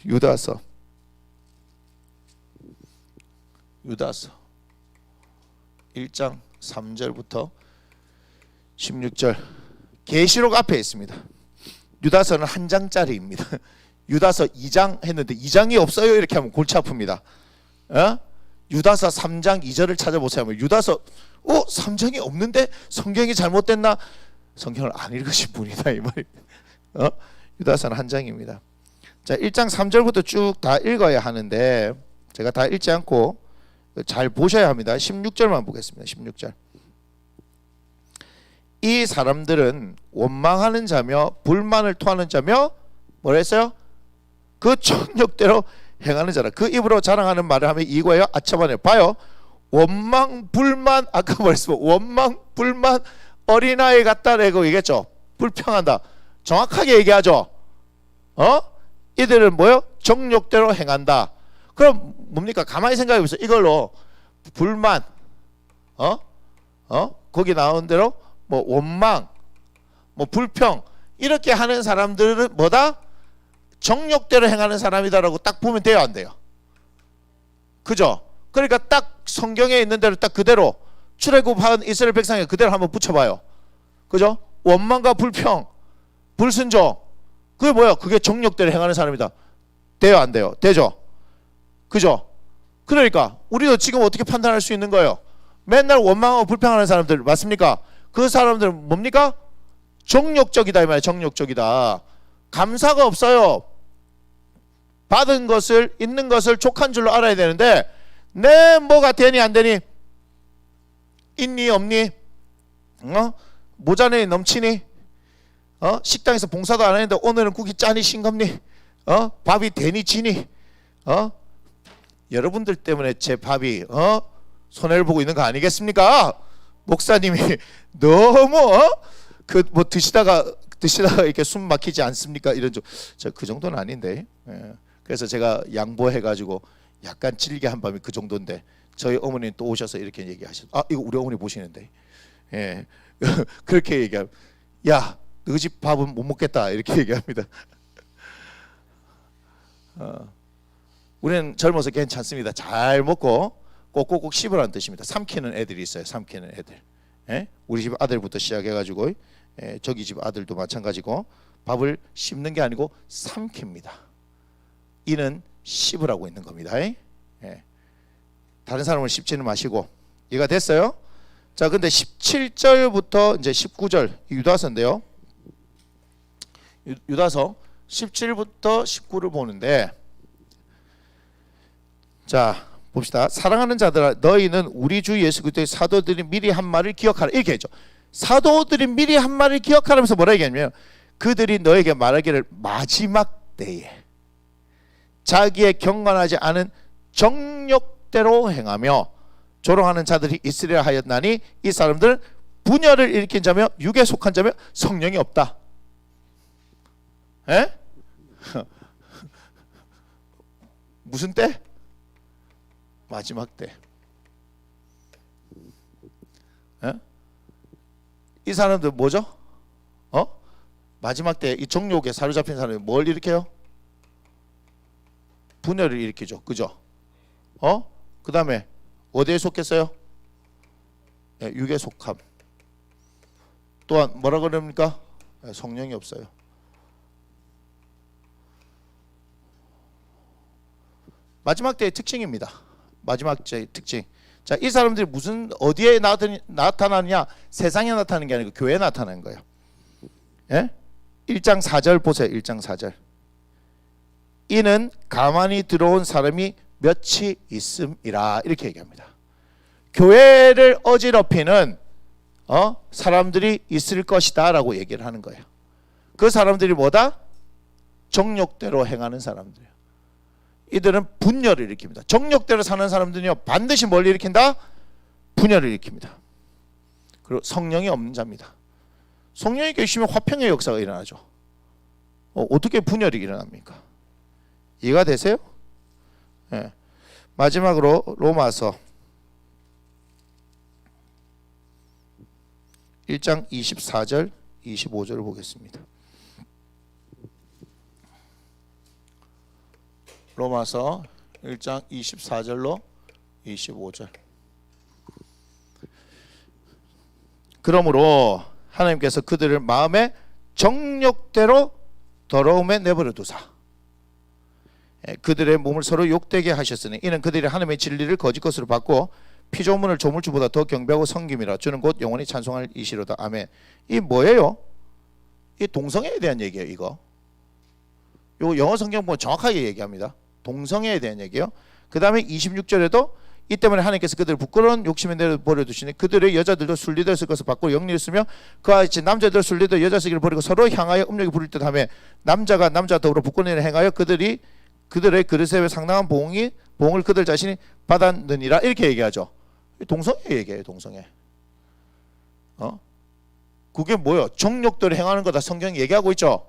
유다서. 유다서 1장 3절부터 16절. 계시록 앞에 있습니다. 유다서는 한 장짜리입니다. 유다서 2장 했는데 2장이 없어요 이렇게 하면 골치 아픕니다. 유다서 3장 2절을 찾아보세요. 유다서 3장이 없는데 성경이 잘못됐나? 성경을 안 읽으신 분이다 이 말입니다. 유다서는 한 장입니다. 자, 1장 3절부터 쭉 다 읽어야 하는데 제가 다 읽지 않고 잘 보셔야 합니다. 16절만 보겠습니다. 16절. 이 사람들은 원망하는 자며 불만을 토하는 자며 뭐라 했어요? 그 정욕대로 행하는 자라. 그 입으로 자랑하는 말을 하면 이거예요. 아첨하네요. 봐요. 원망 불만, 아까 말했습니다. 원망 불만 어린아이 같다 라고 얘기했죠. 불평한다. 정확하게 얘기하죠. 이들은 뭐요? 정욕대로 행한다. 그럼 뭡니까? 가만히 생각해 보세요. 이걸로 불만, 거기 나온 대로 뭐 원망, 뭐 불평 이렇게 하는 사람들은 뭐다? 정욕대로 행하는 사람이다라고 딱 보면 돼요, 안 돼요? 그죠? 그러니까 딱 성경에 있는 대로 딱 그대로 출애굽한 이스라엘 백성에 그대로 한번 붙여봐요. 그죠? 원망과 불평, 불순종, 그게 뭐야? 그게 정욕대로 행하는 사람이다. 돼요, 안 돼요? 되죠? 그죠? 그러니까 우리도 지금 어떻게 판단할 수 있는 거예요? 맨날 원망하고 불평하는 사람들 맞습니까? 그 사람들은 뭡니까? 정욕적이다 이 말이에요. 정욕적이다. 감사가 없어요. 받은 것을, 있는 것을 족한 줄로 알아야 되는데 내 뭐가 되니 안 되니? 있니 없니? 모자니 넘치니? 식당에서 봉사도 안 했는데 오늘은 국이 짜니 싱겁니? 밥이 되니 지니? 여러분들 때문에 제 밥이 손해를 보고 있는 거 아니겠습니까? 목사님이 너무 그 뭐 드시다가 이렇게 숨 막히지 않습니까? 이런 그 정도는 아닌데. 그래서 제가 양보해가지고 약간 질게 한 밤이 그 정도인데 저희 어머니 또 오셔서 이렇게 얘기하셨어요. 이거 우리 어머니 보시는데, 예. 그렇게 얘기하면 야, 너 집 밥은 못 먹겠다 이렇게 얘기합니다. 우리는 젊어서 괜찮습니다. 잘 먹고 꼭꼭꼭 씹으라는 뜻입니다. 삼키는 애들이 있어요. 삼키는 애들. 예? 우리 집 아들부터 시작해가지고 저기 집 아들도 마찬가지고 밥을 씹는 게 아니고 삼킵니다. 이는 씹으라고 있는 겁니다. 예? 다른 사람을 씹지는 마시고. 이해가 됐어요? 자, 근데 17절부터 이제 19절 유다서인데요. 유다서 17부터 19를 보는데, 자 봅시다. 사랑하는 자들아, 너희는 우리 주 예수 그리스도의 사도들이 미리 한 말을 기억하라 이렇게 했죠. 사도들이 미리 한 말을 기억하라면서 뭐라 얘기하냐면 그들이 너에게 말하기를 마지막 때에 자기의 경건하지 않은 정욕대로 행하며 조롱하는 자들이 있으려 하였나니 이 사람들은 분열을 일으킨 자며 육에 속한 자며 성령이 없다. 에? 무슨 때? 마지막 때. 이 사람들 뭐죠? 마지막 때 이 정욕에 사로잡힌 사람이 뭘 일으켜요? 분열을 일으키죠. 그죠? 그 다음에 어디에 속했어요? 육에 속함. 또한 뭐라 그럽니까? 성령이 없어요. 마지막 때의 특징입니다. 마지막 때의 특징. 자, 이 사람들이 무슨 어디에 나타나느냐? 세상에 나타나는 게 아니고 교회에 나타나는 거예요. 예? 1장 4절 보세요. 1장 4절. 이는 가만히 들어온 사람이 몇이 있음이라 이렇게 얘기합니다. 교회를 어지럽히는 사람들이 있을 것이다 라고 얘기를 하는 거예요. 그 사람들이 뭐다? 정욕대로 행하는 사람들이에요. 이들은 분열을 일으킵니다. 정욕대로 사는 사람들은요 반드시 뭘 일으킨다? 분열을 일으킵니다. 그리고 성령이 없는 자입니다. 성령이 계시면 화평의 역사가 일어나죠. 어떻게 분열이 일어납니까? 이해가 되세요? 네. 마지막으로 로마서 1장 24절 25절을 보겠습니다. 로마서 1장 24절로 25절. 그러므로 하나님께서 그들을 마음의 정욕대로 더러움에 내버려 두사 그들의 몸을 서로 욕되게 하셨으니 이는 그들이 하나님의 진리를 거짓 것으로 받고 피조물을 조물주보다 더 경배하고 섬김이라. 주는 곧 영원히 찬송할 이시로다. 아멘. 이 뭐예요? 이 동성애에 대한 얘기예요. 이거 영어 성경 보면 정확하게 얘기합니다. 동성애에 대한 얘기예요. 그 다음에 26절에도 이 때문에 하나님께서 그들을 부끄러운 욕심에 내버려 두시니 그들의 여자들도 순리되어 쓸 것을 받고 영리를 쓰며 그와 같이 남자들 순리되어 여자 쓰기를 버리고 서로 향하여 음욕이 부릴 듯 하며 남자가 남자 더불어 부끄러운 일을 행하여 그들의 그릇에 상당한 보응을 그들 자신이 받았느니라. 이렇게 얘기하죠. 동성애 얘기해요. 동성애. 그게 뭐예요? 정욕대로 행하는 거다 성경이 얘기하고 있죠.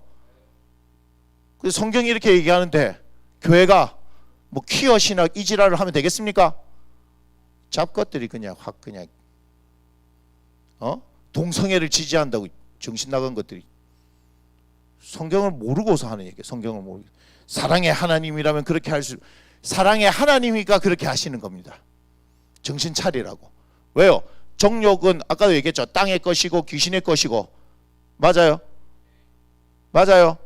그래서 성경이 이렇게 얘기하는데 교회가 뭐 퀴어 신학 이지라를 하면 되겠습니까? 잡것들이 그냥 확 그냥 동성애를 지지한다고 정신 나간 것들이 성경을 모르고서 하는 얘기예요. 성경을 모르고 사랑의 하나님이라면 그렇게 할 수, 사랑의 하나님이니까 그렇게 하시는 겁니다. 정신 차리라고. 왜요? 정욕은 아까도 얘기했죠. 땅의 것이고 귀신의 것이고. 맞아요? 맞아요?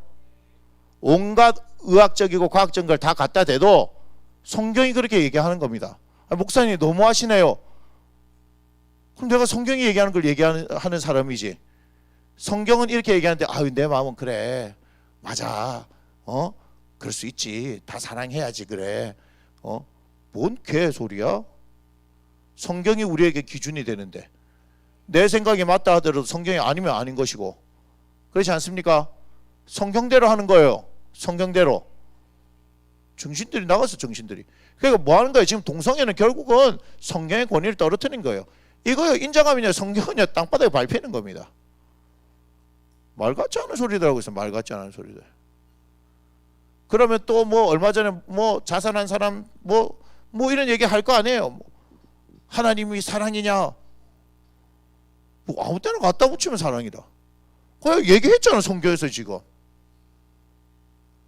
온갖 의학적이고 과학적인 걸 다 갖다 대도 성경이 그렇게 얘기하는 겁니다. 목사님 너무하시네요. 그럼 내가 성경이 얘기하는 걸 얘기하는 사람이지. 성경은 이렇게 얘기하는데 아유 내 마음은 그래. 맞아. 그럴 수 있지. 다 사랑해야지 그래. 뭔 개소리야? 성경이 우리에게 기준이 되는데 내 생각이 맞다 하더라도 성경이 아니면 아닌 것이고 그렇지 않습니까? 성경대로 하는 거예요. 성경대로. 정신들이 나갔어. 정신들이. 그러니까 뭐 하는 거예요? 지금 동성애는 결국은 성경의 권위를 떨어뜨리는 거예요. 이거요 인정하면요 성경은요 땅바닥에 밟히는 겁니다. 말 같지 않은 소리들 하고 있어. 말 같지 않은 소리들. 그러면 또 뭐 얼마 전에 뭐 자살한 사람 뭐 이런 얘기 할 거 아니에요. 하나님이 사랑이냐? 뭐 아무 때나 갖다 붙이면 사랑이다. 그냥 얘기했잖아 성경에서 지금.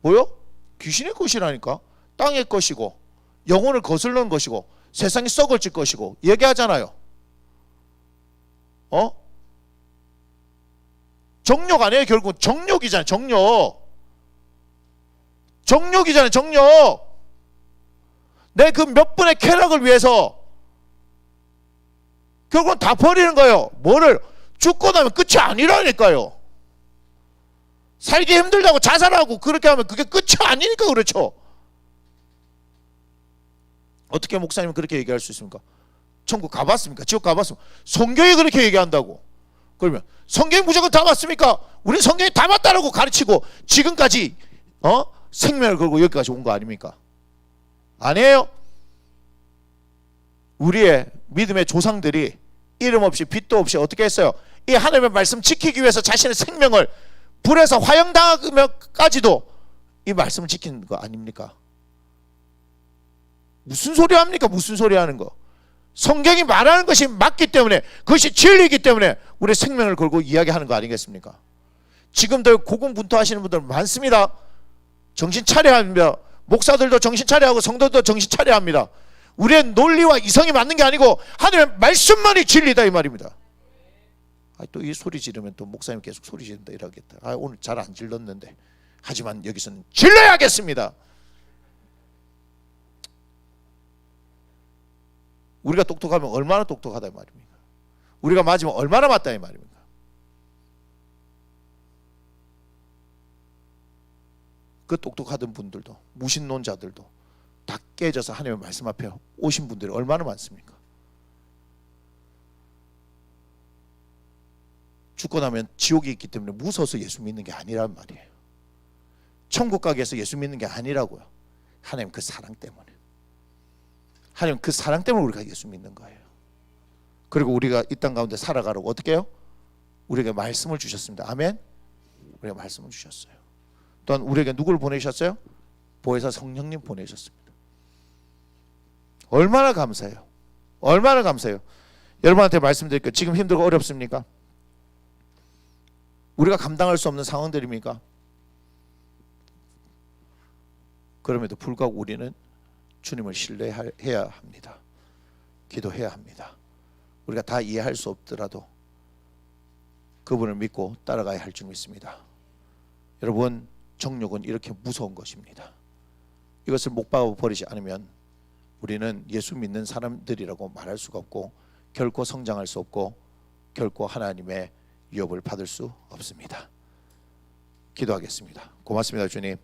뭐요? 귀신의 것이라니까. 땅의 것이고 영혼을 거슬러는 것이고 세상이 썩을 질 것이고 얘기하잖아요. 정욕 아니에요. 결국 정욕이잖아요. 정욕이잖아요. 정욕. 내 그 몇 분의 쾌락을 위해서 결국은 다 버리는 거예요. 뭐를? 죽고 나면 끝이 아니라니까요. 살기 힘들다고 자살하고 그렇게 하면 그게 끝이 아니니까 그렇죠. 어떻게 목사님은 그렇게 얘기할 수 있습니까? 천국 가봤습니까? 지옥 가봤습니까? 성경이 그렇게 얘기한다고. 그러면 성경이 무조건 다 맞습니까? 우리 성경이 다 맞다라고 가르치고 지금까지 생명을 걸고 여기까지 온 거 아닙니까? 아니에요. 우리의 믿음의 조상들이 이름 없이 빛도 없이 어떻게 했어요? 이 하나님의 말씀 지키기 위해서 자신의 생명을 불에서 화형당하면까지도 이 말씀을 지키는 거 아닙니까? 무슨 소리 합니까? 무슨 소리 하는 거? 성경이 말하는 것이 맞기 때문에 그것이 진리이기 때문에 우리 생명을 걸고 이야기하는 거 아니겠습니까? 지금도 고군분투하시는 분들 많습니다. 정신 차려야 합니다. 목사들도 정신 차려야 하고 성도들도 정신 차려야 합니다. 우리의 논리와 이성이 맞는 게 아니고 하나님의 말씀만이 진리다 이 말입니다. 또 이 소리 지르면 또 목사님 계속 소리 지른다 이러겠다. 오늘 잘 안 질렀는데 하지만 여기서는 질러야겠습니다. 우리가 똑똑하면 얼마나 똑똑하다 이 말입니까? 우리가 맞으면 얼마나 맞다 이 말입니까? 그 똑똑하던 분들도 무신론자들도 다 깨져서 하나님의 말씀 앞에 오신 분들이 얼마나 많습니까? 죽고 나면 지옥이 있기 때문에 무서워서 예수 믿는 게 아니란 말이에요. 천국 가기 위해서 예수 믿는 게 아니라고요. 하나님 그 사랑 때문에. 하나님 그 사랑 때문에 우리가 예수 믿는 거예요. 그리고 우리가 이 땅 가운데 살아가려고 어떻게 해요? 우리에게 말씀을 주셨습니다. 아멘. 우리에게 말씀을 주셨어요. 또한 우리에게 누구를 보내셨어요? 보혜사 성령님 보내셨습니다. 얼마나 감사해요. 얼마나 감사해요. 여러분한테 말씀드릴게요. 지금 힘들고 어렵습니까? 우리가 감당할 수 없는 상황들입니까? 그럼에도 불구하고 우리는 주님을 신뢰해야 합니다. 기도해야 합니다. 우리가 다 이해할 수 없더라도 그분을 믿고 따라가야 할 줄 믿습니다. 여러분, 정욕은 이렇게 무서운 것입니다. 이것을 못 박아버리지 않으면 우리는 예수 믿는 사람들이라고 말할 수가 없고 결코 성장할 수 없고 결코 하나님의 유업을 받을 수 없습니다. 기도하겠습니다. 고맙습니다. 주님,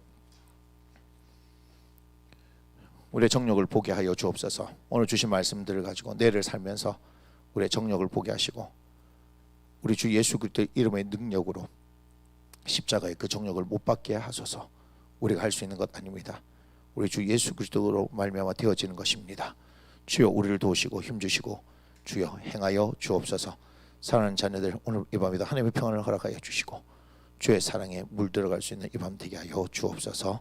우리의 정욕을 보게 하여 주옵소서. 오늘 주신 말씀들을 가지고 내일을 살면서 우리의 정욕을 보게 하시고 우리 주 예수 그리스도의 이름의 능력으로 십자가의 그 정욕을 못 받게 하소서. 우리가 할 수 있는 것 아닙니다. 우리 주 예수 그리스도로 말미암아 되어지는 것입니다. 주여 우리를 도우시고 힘주시고 주여 행하여 주옵소서. 사랑하는 자녀들, 오늘 이 밤에도 하나님의 평안을 허락하여 주시고 주의 사랑에 물들어갈 수 있는 이 밤 되게 하여 주옵소서.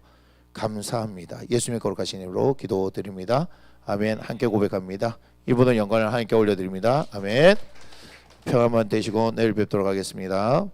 감사합니다. 예수님의 거룩하신 이름으로 기도드립니다. 아멘. 함께 고백합니다. 이 모든 영광을 하나님께 올려드립니다. 아멘. 평안만 되시고 내일 뵙도록 하겠습니다.